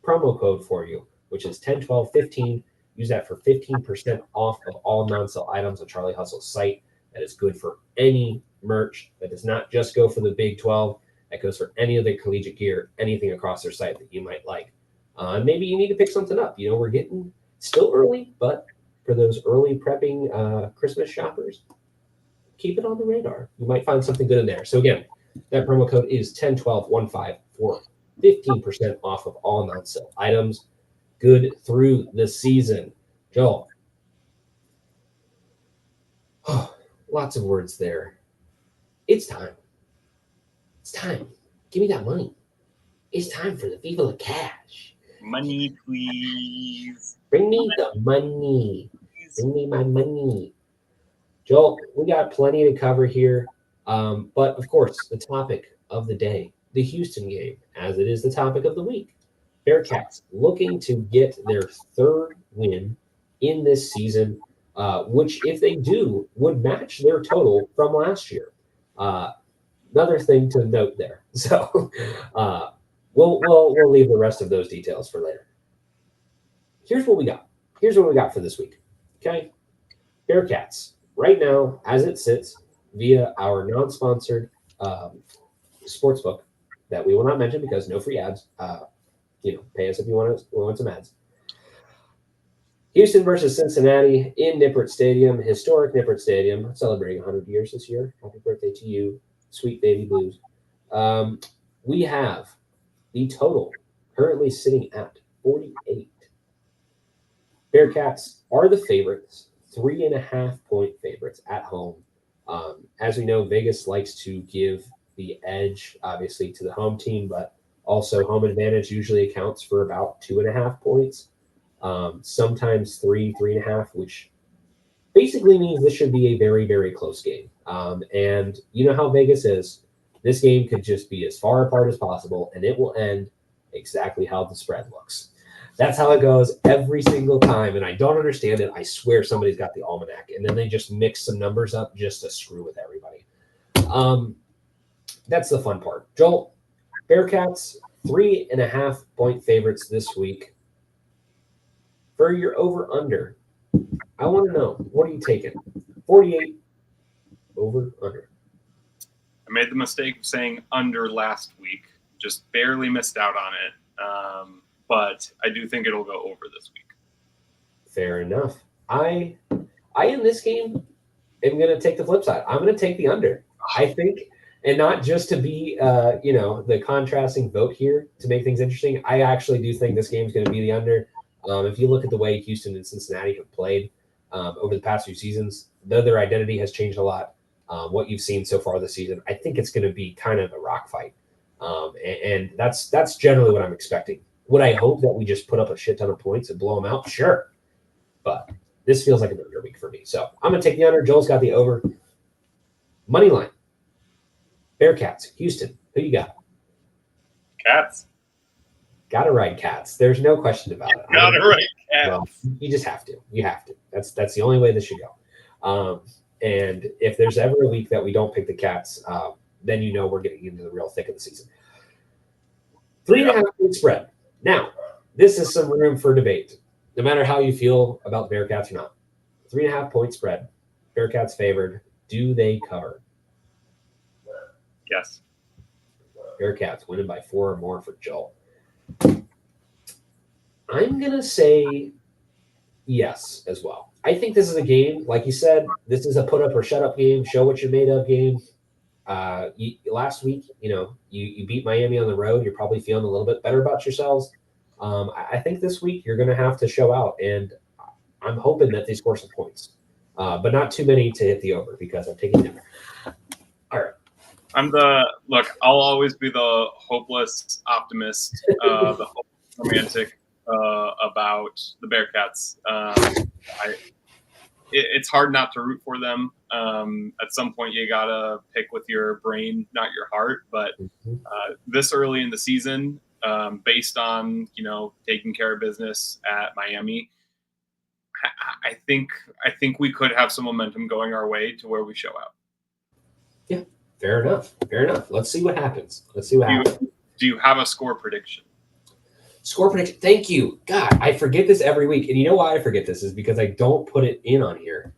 promo code for you, which is 101215. Use that for 15% off of all non-sale items on Charlie Hustle's site. That is good for any merch. That does not just go for the Big 12. That goes for any of the collegiate gear, anything across their site that you might like. Maybe you need to pick something up. We're getting still early, but for those early prepping Christmas shoppers, keep it on the radar. You might find something good in there. So again, that promo code is 101215 for 15% off of all non-sale items. Good through the season. Joel. Oh, lots of words there. It's time. It's time. Give me that money. It's time for the VIVALACASH. Money, please. Bring me the money. Bring me my money. Joel, we got plenty to cover here. But of course, the topic of the day, the Houston game, as it is the topic of the week. Bearcats looking to get their third win in this season, which, if they do, would match their total from last year. Another thing to note there. So we'll leave the rest of those details for later. Here's what we got. Here's what we got for this week. Okay, Bearcats right now, as it sits, via our non-sponsored sportsbook that we will not mention because no free ads. Pay us if you want some ads. Houston versus Cincinnati in Nippert Stadium, historic Nippert Stadium, celebrating 100 years this year. Happy birthday to you, sweet baby Blues. We have the total currently sitting at 48. Bearcats are the favorites, 3.5-point favorites at home. As we know, Vegas likes to give the edge, obviously, to the home team, but also home advantage usually accounts for about 2.5 points. Sometimes 3.5, which basically means this should be a very, very close game. And you know how Vegas is. This game could just be as far apart as possible, and it will end exactly how the spread looks. That's how it goes every single time, and I don't understand it. I swear somebody's got the almanac, and then they just mix some numbers up just to screw with everybody. That's the fun part. Joel, Bearcats, 3.5-point favorites this week. For your over-under, I want to know, what are you taking? 48 over-under. I made the mistake of saying under last week. Just barely missed out on it. But I do think it'll go over this week. Fair enough. I in this game am going to take the flip side. I'm going to take the under. I think, and not just to be, the contrasting vote here to make things interesting. I actually do think this game is going to be the under. If you look at the way Houston and Cincinnati have played over the past few seasons, though their identity has changed a lot, what you've seen so far this season, I think it's going to be kind of a rock fight. And that's generally what I'm expecting. Would I hope that we just put up a shit ton of points and blow them out? Sure. But this feels like an under week for me. So I'm going to take the under. Joel's got the over. Money line. Bearcats. Houston. Who you got? Cats. Got to ride Cats. There's no question about it. Got it right, Cats. Well, you just have to. You have to. That's the only way this should go. And if there's ever a week that we don't pick the Cats, then you know we're getting into the real thick of the season. 3.5-point spread. Now, this is some room for debate, no matter how you feel about the Bearcats or not. 3.5-point spread. Bearcats favored. Do they cover? Yes. Bearcats winning by 4 or more for Joel. I'm going to say yes as well. I think this is a game, like you said, this is a put up or shut up game, show what you're made of game. Last week, you beat Miami on the road. You're probably feeling a little bit better about yourselves. I think this week you're going to have to show out, and I'm hoping that they score some points, but not too many to hit the over because I'm taking them. All right. I'll always be the hopeless optimist, the hopeless romantic about the Bearcats. It's hard not to root for them. At some point, you gotta pick with your brain, not your heart. But this early in the season, based on taking care of business at Miami, I think we could have some momentum going our way to where we show out. Yeah, fair enough. Let's see what happens. Do you have a score prediction? Score prediction. Thank you. God, I forget this every week. And you know why I forget this is because I don't put it in on here.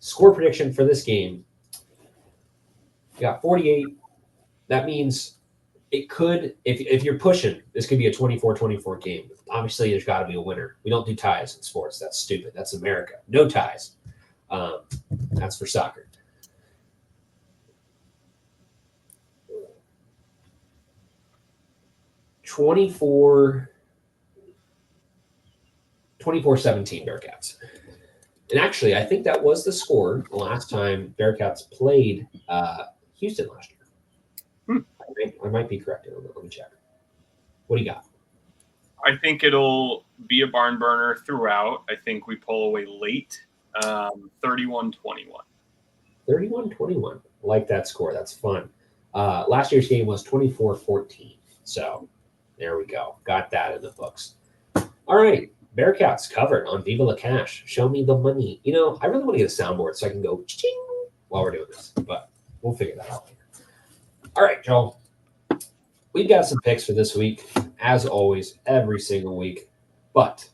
Score prediction for this game. You got 48. That means it could, if you're pushing, this could be a 24-24 game. Obviously, there's got to be a winner. We don't do ties in sports. That's stupid. That's America. No ties. That's for soccer. (24-17) Bearcats. And actually, I think that was the score the last time Bearcats played Houston last year. I might be correct. Let me check. What do you got? I think it'll be a barn burner throughout. I think we pull away late, 31-21. 31-21. Like that score. That's fun. Last year's game was 24-14. So there we go. Got that in the books. All right. Bearcats covered on VIVALACASH. Show me the money. You know, I really want to get a soundboard so I can go ching while we're doing this, but we'll figure that out later. All right, Joel. We've got some picks for this week, as always, every single week. But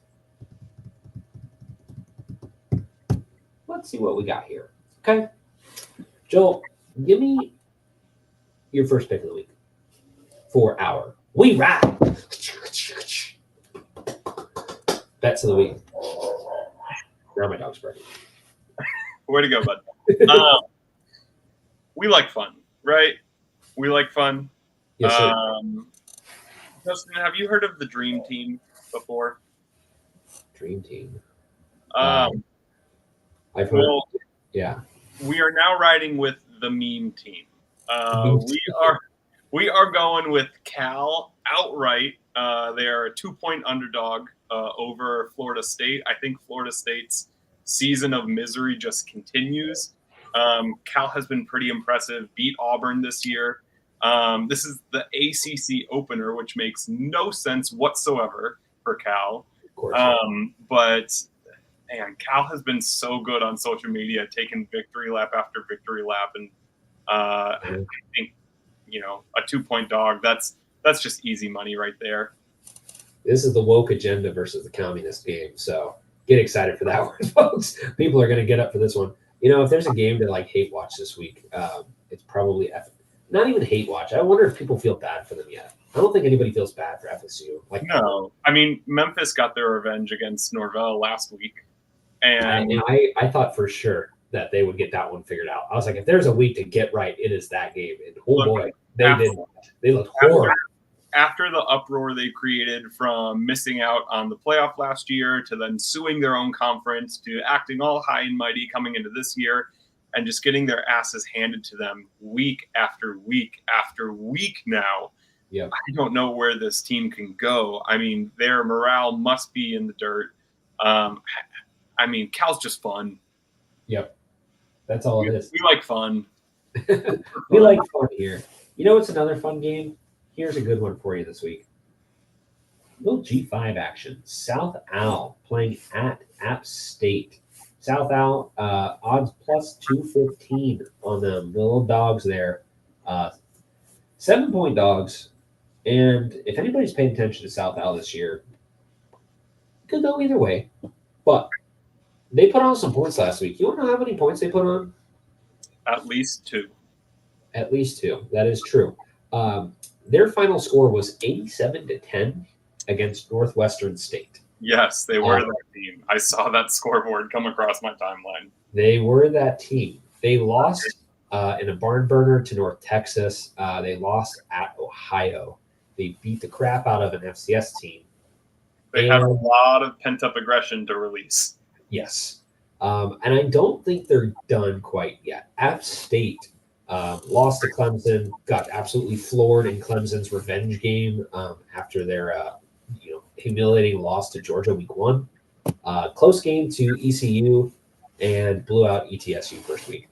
let's see what we got here. Okay. Joel, give me your first pick of the week for our We Ride bets of the week. Now my dog's barking. Way to go, bud. We like fun, right? We like fun. Yes, sir. Justin, have you heard of the Dream Team before? Dream Team. I've heard. Well, yeah. We are now riding with the Meme Team. We are going with Cal outright. They are a 2-point underdog over Florida State. I think Florida State's season of misery just continues. Cal has been pretty impressive. Beat Auburn this year. This is the ACC opener, which makes no sense whatsoever for Cal. Of course. But man, Cal has been so good on social media, taking victory lap after victory lap, and I think a 2-point dog. That's just easy money right there. This is the woke agenda versus the communist game. So get excited for that one, folks. People are going to get up for this one. If there's a game to like hate watch this week, it's probably not even hate watch. I wonder if people feel bad for them yet. I don't think anybody feels bad for FSU. No, I mean Memphis got their revenge against Norvell last week, and I thought for sure that they would get that one figured out. I was like, if there's a week to get right, it is that game. And boy, they did. They looked horrible. After the uproar they created from missing out on the playoff last year to then suing their own conference to acting all high and mighty coming into this year and just getting their asses handed to them week after week after week now. Yep. I don't know where this team can go. I mean, their morale must be in the dirt. I mean, Cal's just fun. Yep. That's all it is. We like fun. We like fun here. It's another fun game? Here's a good one for you this week. Little G5 action. South Al playing at App State. South Al, odds plus 215 on them. The little dogs there. 7-point dogs. And if anybody's paying attention to South Al this year, it could go either way. But they put on some points last week. You want to know how many points they put on? At least 2. At least 2. That is true. Their final score was 87-10 against Northwestern State. Yes, they were that team. I saw that scoreboard come across my timeline. They were that team. They lost in a barn burner to North Texas. They lost at Ohio. They beat the crap out of an FCS team. They have a lot of pent-up aggression to release. Yes. And I don't think they're done quite yet. App State lost to Clemson, got absolutely floored in Clemson's revenge game after their humiliating loss to Georgia week 1. Close game to ECU and blew out ETSU first week.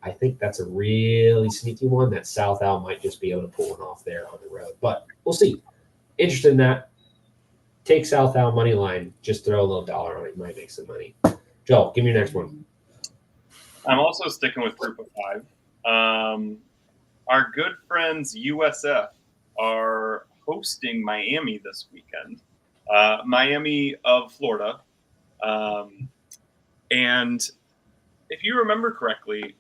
I think that's a really sneaky one that South Al might just be able to pull one off there on the road. But we'll see. Interested in that. Take South Al money line. Just throw a little dollar on it. You might make some money. Joel, give me your next one. I'm also sticking with Group of 5. Our good friends USF are hosting Miami this weekend. Miami of Florida. And if you remember correctly,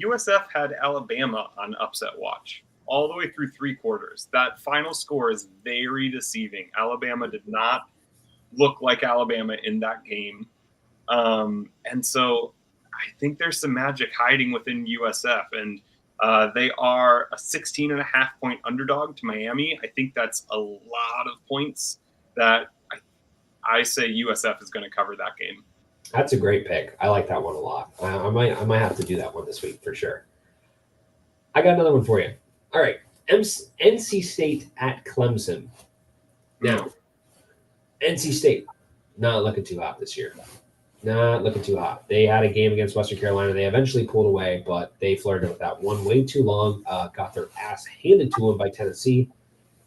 USF had Alabama on upset watch all the way through 3 quarters. That final score is very deceiving. Alabama did not look like Alabama in that game. And so I think there's some magic hiding within USF, and they are a 16.5-point underdog to Miami. I think that's a lot of points that I say USF is going to cover that game. That's a great pick. I like that one a lot. I might have to do that one this week for sure. I got another one for you. All right. NC State at Clemson. Now, NC State, not looking too hot this year. not looking too hot. They had a game against Western Carolina. They eventually pulled away, but they flirted with that one way too long. Got their ass handed to them by Tennessee.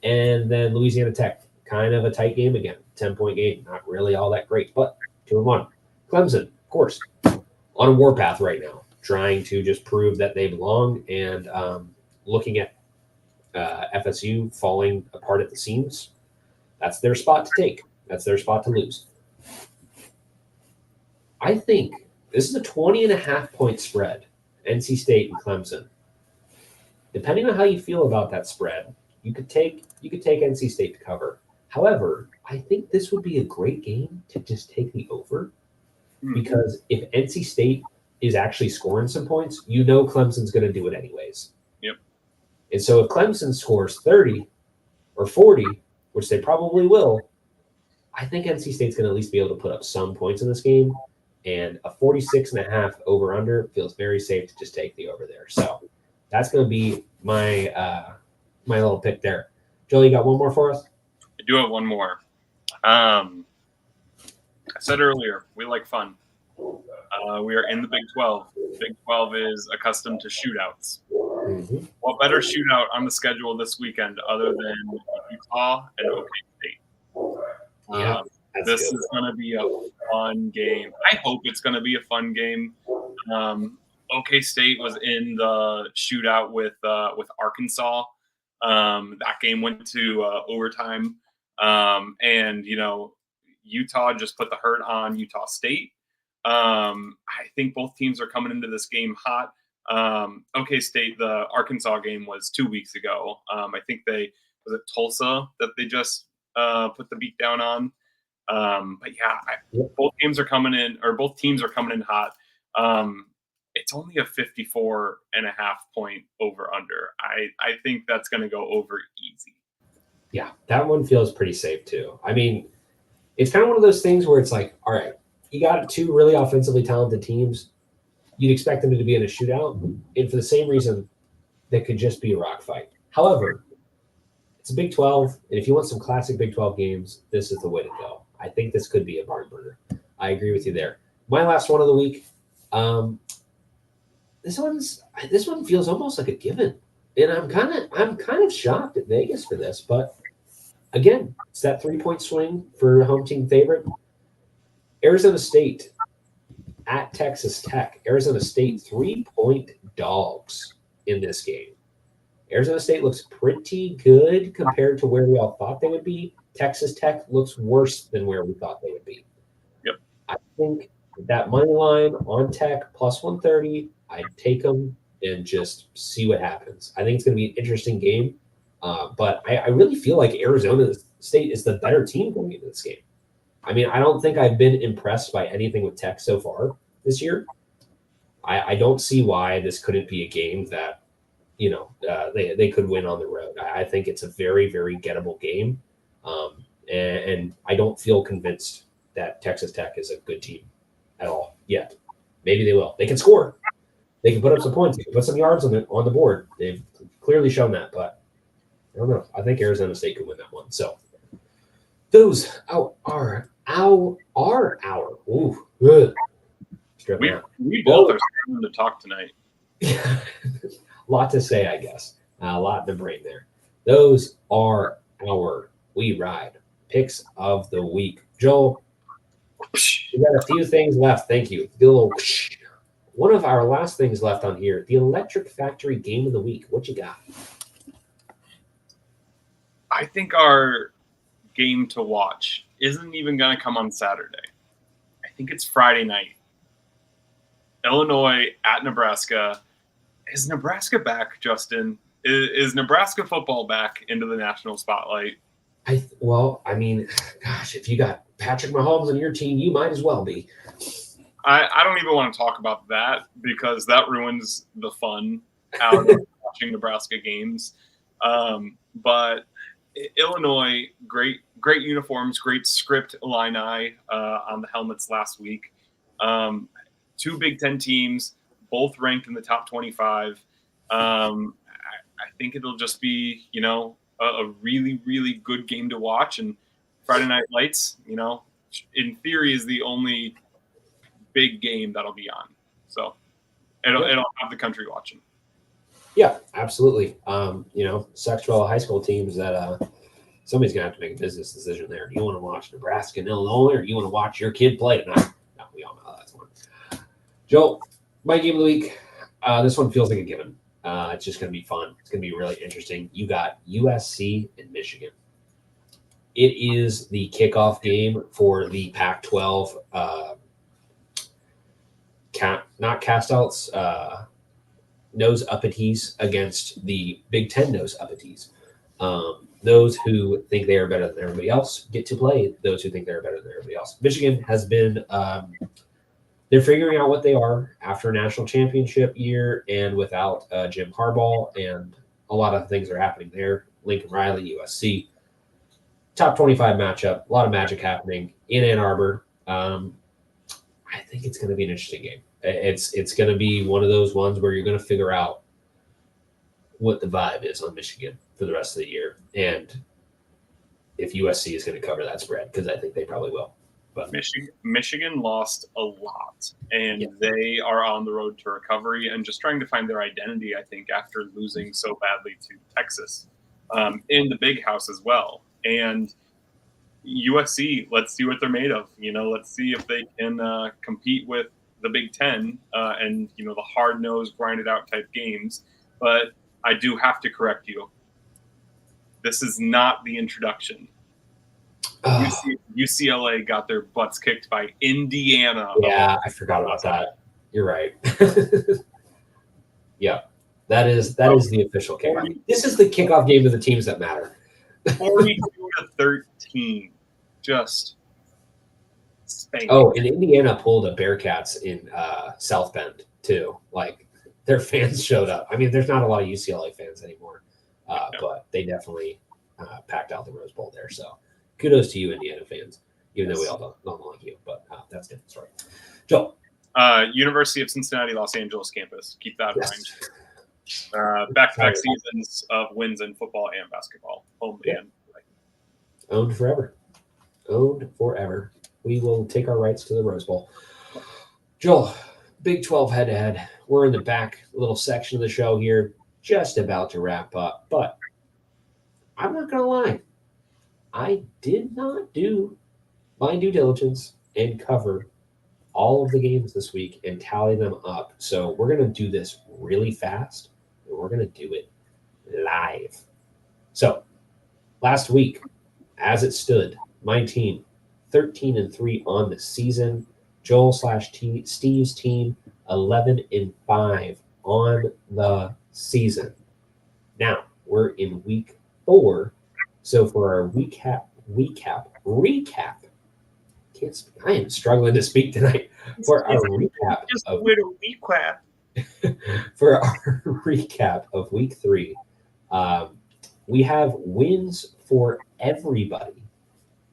And then Louisiana Tech, kind of a tight game again. 10-point game. Not really all that great, but 2-1. Clemson, of course, on a warpath right now, trying to just prove that they belong and looking at FSU falling apart at the seams. That's their spot to take. That's their spot to lose. I think this is a 20.5-point spread, NC State and Clemson. Depending on how you feel about that spread, you could take NC State to cover. However, I think this would be a great game to just take the over because if NC State is actually scoring some points, you know Clemson's going to do it anyways. Yep. And so if Clemson scores 30 or 40, which they probably will, I think NC State's going to at least be able to put up some points in this game. And a 46.5 over under feels very safe to just take the over there. So that's going to be my my little pick there. Joel, you got one more for us? I do have one more. I said earlier, we like fun. We are in the Big 12. Big 12 is accustomed to shootouts. Mm-hmm. What better shootout on the schedule this weekend other than Utah and OK State? Yeah, this is going to be a fun game. I hope it's going to be a fun game. OK State was in the shootout with Arkansas. That game went to overtime, and Utah just put the hurt on Utah State. I think both teams are coming into this game hot. OK State, the Arkansas game was 2 weeks ago. I think was it Tulsa that they just put the beat down on. But yeah, both teams are coming in hot. It's only a 54.5 point over under. I think that's going to go over easy. Yeah, that one feels pretty safe too. I mean, it's kind of one of those things where it's like, all right, you got two really offensively talented teams. You'd expect them to be in a shootout, and for the same reason, that could just be a rock fight. However, it's a Big 12, and if you want some classic Big 12 games, this is the way to go. I think this could be a barn burner. I agree with you there. My last one of the week. This one feels almost like a given, and I'm kind of shocked at Vegas for this, but again, it's that 3-point swing for home team favorite. Arizona State at Texas Tech. Arizona State 3-point dogs in this game. Arizona State looks pretty good compared to where we all thought they would be. Texas Tech looks worse than where we thought they would be. Yep. I think that money line on Tech plus 130, I'd take them and just see what happens. I think it's going to be an interesting game, but I really feel like Arizona State is the better team going into this game. I mean, I don't think I've been impressed by anything with Tech so far this year. I don't see why this couldn't be a game that they could win on the road. I think it's a very, very gettable game, and I don't feel convinced that Texas Tech is a good team at all yet. Maybe they will. They can score. They can put up some points. They can put some yards on the board. They've clearly shown that, but I don't know. I think Arizona State could win that one. So those are our. Ooh, good. We both are starting to talk tonight. A lot to say, I guess. A lot in the brain there. Those are our We Ride picks of the week. Joel, we got a few things left. Thank you. One of our last things left on here, the Electric Factory Game of the Week. What you got? I think our game to watch isn't even going to come on Saturday. I think it's Friday night. Illinois at Nebraska. Is Nebraska back, Justin? Is Nebraska football back into the national spotlight? I mean, gosh, if you got Patrick Mahomes on your team, you might as well be. I don't even want to talk about that because that ruins the fun out of watching Nebraska games. But Illinois, great uniforms, great script Illini on the helmets last week. Two Big Ten teams, both ranked in the top 25. I think it'll just be, a really, really good game to watch. And Friday Night Lights, in theory, is the only big game that'll be on. So it'll have the country watching. Yeah, absolutely. Sucks for all the high school teams that somebody's gonna have to make a business decision there. Do you want to watch Nebraska and Illinois, or do you want to watch your kid play tonight? No, we all know how that's one. Joe, my game of the week. This one feels like a given. It's just going to be fun. It's going to be really interesting. You got USC and Michigan. It is the kickoff game for the Pac-12 not cast-outs, nose uppities against the Big 10 nose uppities. Those who think they are better than everybody else get to play those who think they're better than everybody else. Michigan has been they're figuring out what they are after a national championship year and without Jim Harbaugh, and a lot of things are happening there. Lincoln Riley, USC, top 25 matchup, a lot of magic happening in Ann Arbor. I think it's going to be an interesting game. It's going to be one of those ones where you're going to figure out what the vibe is on Michigan for the rest of the year, and if USC is going to cover that spread, because I think they probably will. But Michigan lost a lot, and they are on the road to recovery and just trying to find their identity, I think, after losing so badly to Texas in the Big House as well. And USC, let's see what they're made of. Let's see if they can compete with the Big Ten and, the hard-nosed, grinded-out type games. But I do have to correct you. This is not the introduction. UCLA got their butts kicked by Indiana. Yeah, I forgot about that. You're right. Yeah, that is the official kickoff. This is the kickoff game of the teams that matter. 42-13, just spanking. Oh, and Indiana pulled a Bearcats in South Bend too. Like, their fans showed up. I mean, there's not a lot of UCLA fans anymore, but they definitely packed out the Rose Bowl there. So kudos to you, Indiana fans, even though we all don't like you, but that's a different story. Joe. University of Cincinnati, Los Angeles campus. Keep that in mind. Back-to-back seasons of wins in football and basketball. Home and away. Owned forever. Owned forever. We will take our rights to the Rose Bowl. Joel, Big 12 head-to-head. We're in the back little section of the show here, just about to wrap up, but I'm not going to lie. I did not do my due diligence and cover all of the games this week and tally them up. So we're going to do this really fast, and we're going to do it live. So last week, as it stood, my team, 13-3 on the season. Joel/Steve's team, 11-5 on the season. Now, we're in week 4. So for our recap. I am struggling to speak tonight. For our recap of week 3, we have wins for everybody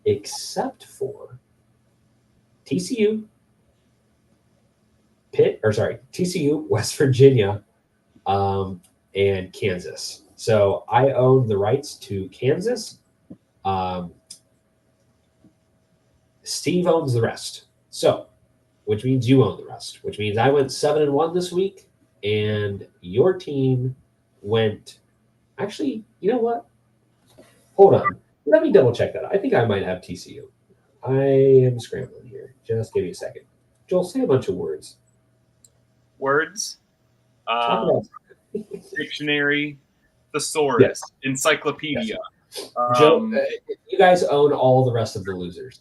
except for TCU, TCU, West Virginia, and Kansas. So I own the rights to Kansas. Steve owns the rest. So, which means you own the rest, which means I went 7-1 this week, and your team went. Actually, you know what? Hold on. Let me double check that. I think I might have TCU. I am scrambling here. Just give me a second. Joel, say a bunch of words. Words? Dictionary, thesaurus, encyclopedia. Joe, you guys own all the rest of the losers.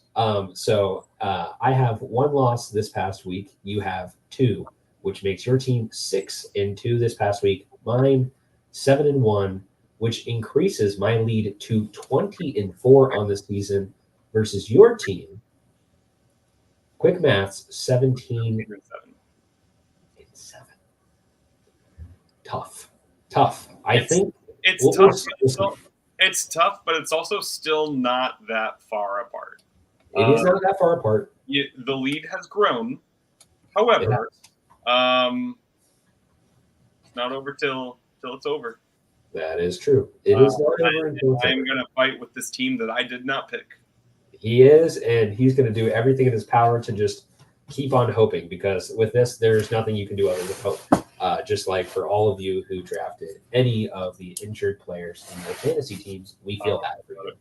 So I have 1 loss this past week. You have 2, which makes your team 6-2 this past week. Mine 7-1, which increases my lead to 20-4 on the season versus your team. Quick maths, 17-7. Tough. I think it's tough. It's tough, but it's also still not that far apart. It is not that far apart. The lead has grown. However, it's not over till it's over. That is true. It is not over until it's over. I'm going to fight with this team that I did not pick. He is, and he's going to do everything in his power to just keep on hoping, because with this, there's nothing you can do other than hope. Just like for all of you who drafted any of the injured players in your fantasy teams, we feel bad for you.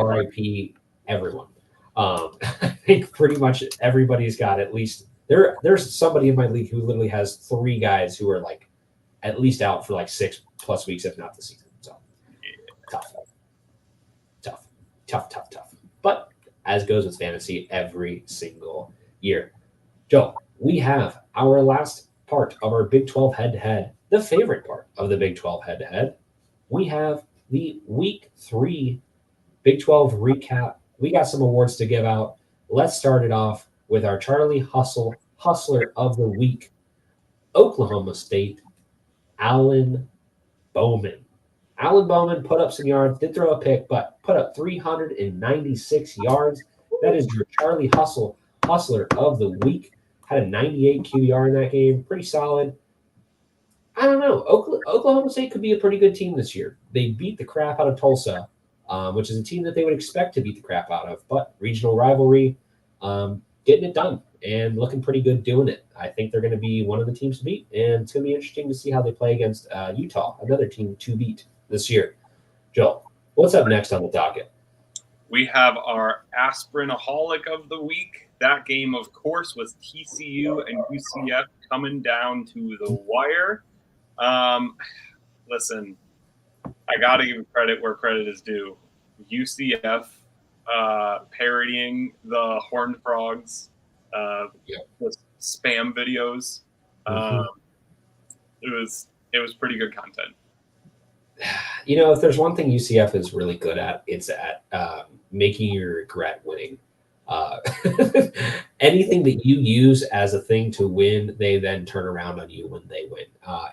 RIP everyone. I think pretty much everybody's got at least there's somebody in my league who literally has 3 guys who are like at least out for like 6+ weeks, if not the season. So tough. But as goes with fantasy every single year. Joe, we have our last part of our Big 12 head-to-head, the favorite part of the Big 12 head-to-head. We have the Week 3 Big 12 recap. We got some awards to give out. Let's start it off with our Charlie Hustler of the Week, Oklahoma State, Alan Bowman. Alan Bowman put up some yards, did throw a pick, but put up 396 yards. That is your Charlie Hustler of the Week. Had a 98 QBR in that game. Pretty solid. I don't know. Oklahoma State could be a pretty good team this year. They beat the crap out of Tulsa, which is a team that they would expect to beat the crap out of, but regional rivalry, getting it done and looking pretty good doing it. I think they're going to be one of the teams to beat, and it's going to be interesting to see how they play against Utah, another team to beat this year. Joel, what's up next on the docket? We have our Aspirinaholic of the Week. That game, of course, was TCU and UCF coming down to the wire. Listen, I got to give credit where credit is due. UCF parodying the Horned Frogs, with spam videos. It was pretty good content. You know, if there's one thing UCF is really good at, it's at making you regret winning. Anything that you use as a thing to win, they then turn around on you when they win.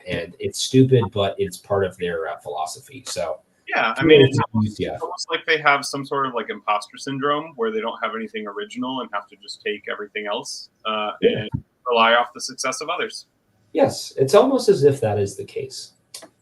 And it's stupid, but it's part of their philosophy. So yeah, I mean, it's almost like they have some sort of like imposter syndrome where they don't have anything original and have to just take everything else and rely off the success of others. Yes, it's almost as if that is the case.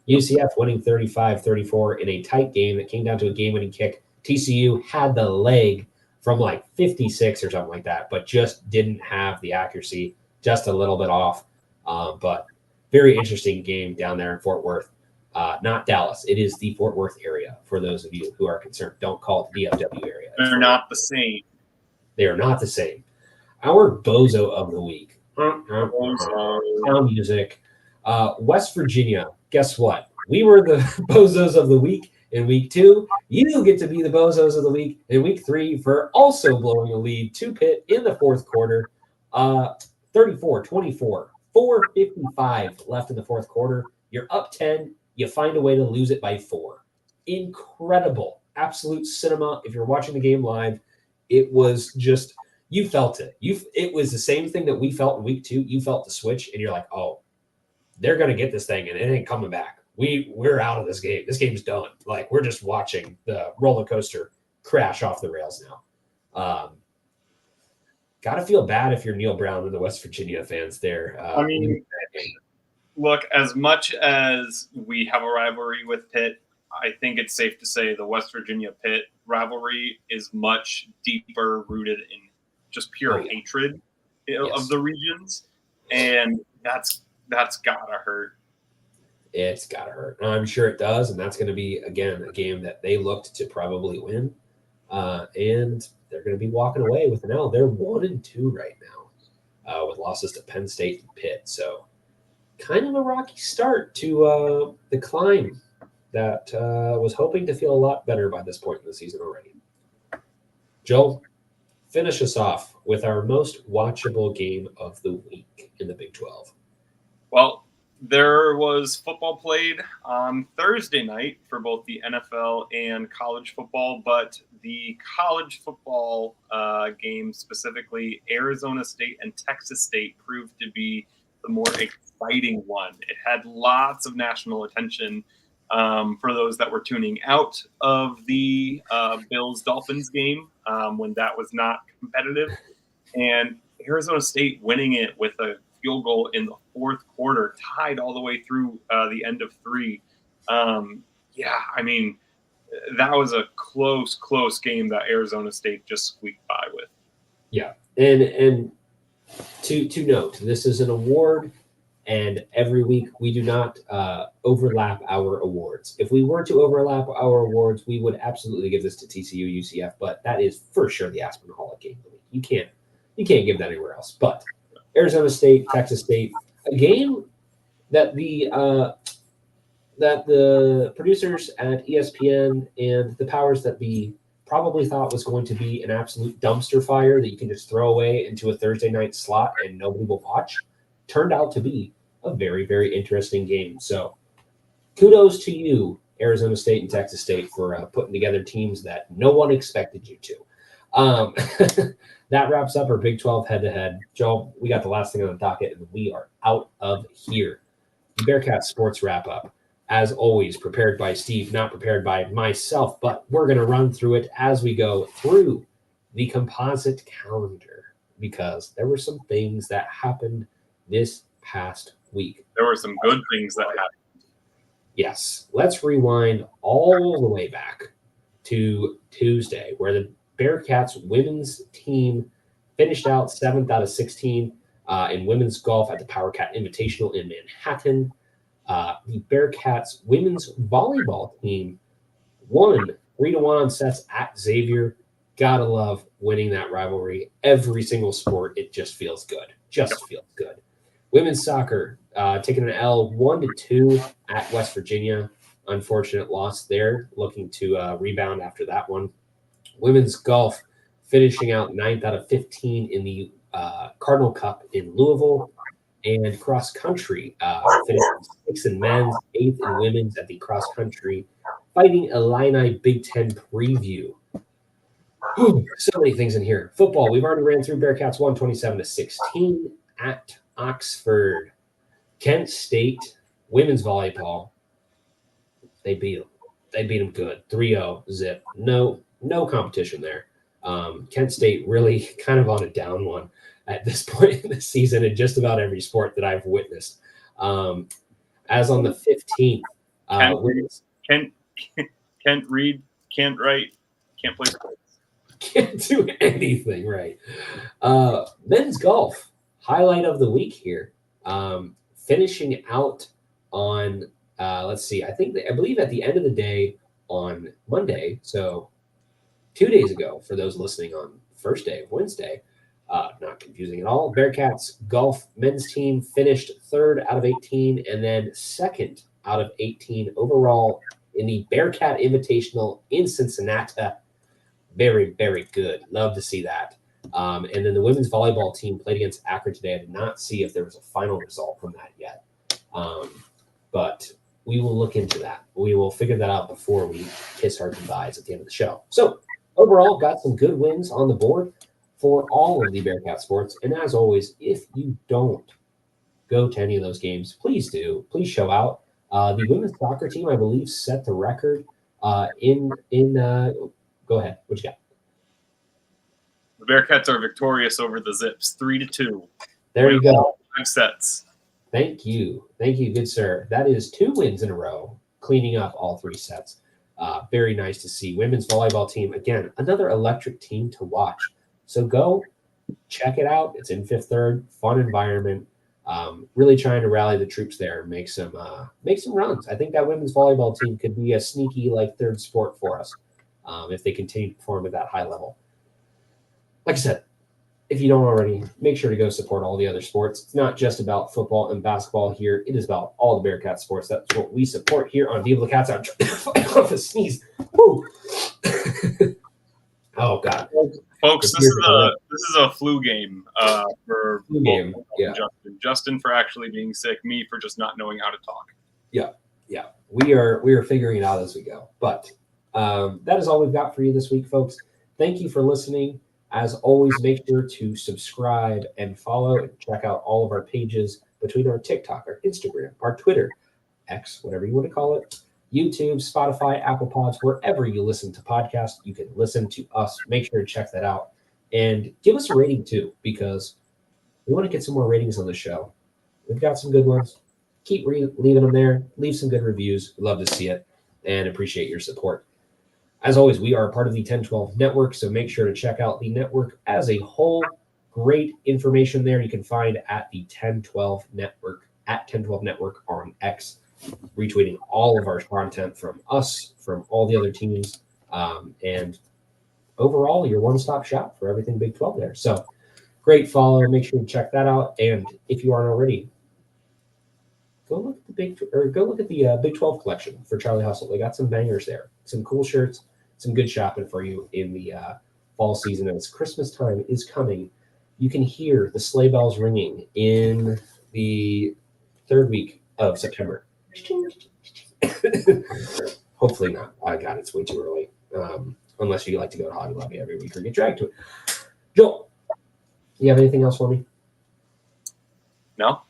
UCF winning 35-34 in a tight game that came down to a game-winning kick. TCU had the leg from like 56 or something like that, but just didn't have the accuracy, just a little bit off. But very interesting game down there in Fort Worth. Not Dallas. It is the Fort Worth area, for those of you who are concerned. Don't call it the DFW area. They're not the same. They are not the same. Our bozo of the week. Clown music. West Virginia. Guess what? We were the bozos of the week in week 2. You get to be the bozos of the week in week 3 for also blowing a lead to Pitt in the fourth quarter. 34-24. 4:55 left in the fourth quarter. You're up 10. You find a way to lose it by 4. Incredible. Absolute cinema. If you're watching the game live, it was just, you felt it. It was the same thing that we felt in week 2. You felt the switch, and you're like, oh, they're going to get this thing, and it ain't coming back. We're out of this game. This game's done. Like, we're just watching the roller coaster crash off the rails now. Got to feel bad if you're Neil Brown and the West Virginia fans there. I mean, look, as much as we have a rivalry with Pitt, I think it's safe to say the West Virginia-Pitt rivalry is much deeper rooted in just pure hatred of the regions, and that's gotta hurt. It's gotta hurt. I'm sure it does, and that's going to be, again, a game that they looked to probably win, and they're going to be walking away with an L. They're 1-2 right now, with losses to Penn State and Pitt. So, kind of a rocky start to the climb that was hoping to feel a lot better by this point in the season already. Joel, finish us off with our most watchable game of the week in the Big 12. Well, there was football played on Thursday night for both the NFL and college football, but the college football game, specifically Arizona State and Texas State, proved to be the more exciting one. It had lots of national attention for those that were tuning out of the Bills-Dolphins game when that was not competitive. And Arizona State winning it with a field goal in the fourth quarter, tied all the way through the end of 3. I mean, that was a close game that Arizona State just squeaked by with. Yeah, and To note, this is an award, and every week we do not overlap our awards. If we were to overlap our awards, we would absolutely give this to TCU UCF, but that is for sure the Aspen Hall game of the week. You can't give that anywhere else. But Arizona State, Texas State, a game that the producers at ESPN and the powers that be probably thought was going to be an absolute dumpster fire that you can just throw away into a Thursday night slot and nobody will watch, turned out to be a very, very interesting game. So kudos to you, Arizona State and Texas State, for putting together teams that no one expected you to. That wraps up our Big 12 head-to-head. Joe, we got the last thing on the docket, and we are out of here. The Bearcats Sports Wrap-Up. As always, prepared by Steve, not prepared by myself, but we're going to run through it as we go through the composite calendar because there were some things that happened this past week. There were some good things that happened. Yes. Let's rewind all the way back to Tuesday, where the Bearcats women's team finished out 7th out of 16 in women's golf at the Power Cat Invitational in Manhattan. The Bearcats women's volleyball team won 3-1 on sets at Xavier. Gotta love winning that rivalry. Every single sport, it just feels good. Feels good. Women's soccer taking an L 1-2 at West Virginia. Unfortunate loss there. Looking to rebound after that one. Women's golf finishing out 9th out of 15 in the Cardinal Cup in Louisville. And cross country finished 6th in men's, 8th in women's at the cross country Fighting Illini Big 10 preview. So many things in here. Football, we've already ran through. Bearcats won 27-16 at Oxford. Kent State women's volleyball, they beat them. They beat them good. 3-0 zip. No competition there. Kent State really kind of on a down one at this point in the season in just about every sport that I've witnessed. As on the 15th, can't read, can't write, can't play sports. Can't do anything right. Men's golf, highlight of the week here. Finishing out on, let's see, I believe at the end of the day on Monday, so 2 days ago for those listening on first day of Wednesday, not confusing at all. Bearcats golf men's team finished 3rd out of 18 and then 2nd out of 18 overall in the Bearcat Invitational in Cincinnati. Very, very good. Love to see that. And then the women's volleyball team played against Akron today. I did not see if there was a final result from that yet. But we will look into that. We will figure that out before we kiss our goodbyes at the end of the show. So overall, got some good wins on the board for all of the Bearcat sports. And as always, if you don't go to any of those games, please do. Please show out. The women's soccer team, I believe, set the record go ahead. What you got? The Bearcats are victorious over the Zips, 3-2. There you go. 5 sets. Thank you. Thank you, good sir. That is 2 wins in a row, cleaning up all 3 sets. Very nice to see. Women's volleyball team, again, another electric team to watch. So go check it out. It's in Fifth Third, fun environment. Really trying to rally the troops there and make some runs. I think that women's volleyball team could be a sneaky third sport for us if they continue to perform at that high level. Like I said, if you don't already, make sure to go support all the other sports. It's not just about football and basketball here. It is about all the Bearcat sports. That's what we support here on VIVALACATS. I'm trying to sneeze. Woo. Oh, God. Folks, this is a flu game for flu game. Yeah. Justin. Justin for actually being sick, me for just not knowing how to talk. Yeah. We are figuring it out as we go. But that is all we've got for you this week, folks. Thank you for listening. As always, make sure to subscribe and follow and check out all of our pages between our TikTok, our Instagram, our Twitter, X, whatever you want to call it, YouTube, Spotify, Apple Pods, wherever you listen to podcasts, you can listen to us. Make sure to check that out. And give us a rating, too, because we want to get some more ratings on the show. We've got some good ones. Keep leaving them there. Leave some good reviews. We'd love to see it and appreciate your support. As always, we are part of the 1012 network, so make sure to check out the network as a whole. great information there you can find at the 1012 Network, at 1012 Network on X, retweeting all of our content from us, from all the other teams, and overall, your one-stop shop for everything Big 12 there. So great follow. Make sure you check that out. And if you aren't already, go look at the Big 12 collection for Charlie Hustle. They got some bangers there, some cool shirts, some good shopping for you in the fall season. As Christmas time is coming, you can hear the sleigh bells ringing in the third week of September. Hopefully not. I got it's way too early. Unless you like to go to Hobby Lobby every week or get dragged to it. Joel, you have anything else for me? No.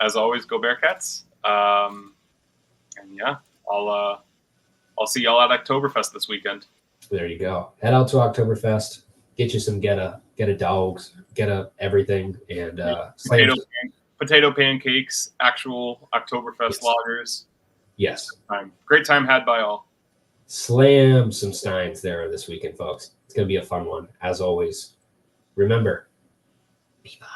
As always, go Bearcats. And yeah, I'll see y'all at Oktoberfest this weekend. There you go. Head out to Oktoberfest. Get you some get a dogs, get a everything, and potato pancakes, actual Oktoberfest lagers. Yes. Great time had by all. Slam some steins there this weekend, folks. It's going to be a fun one. As always, remember, VIVALACASH.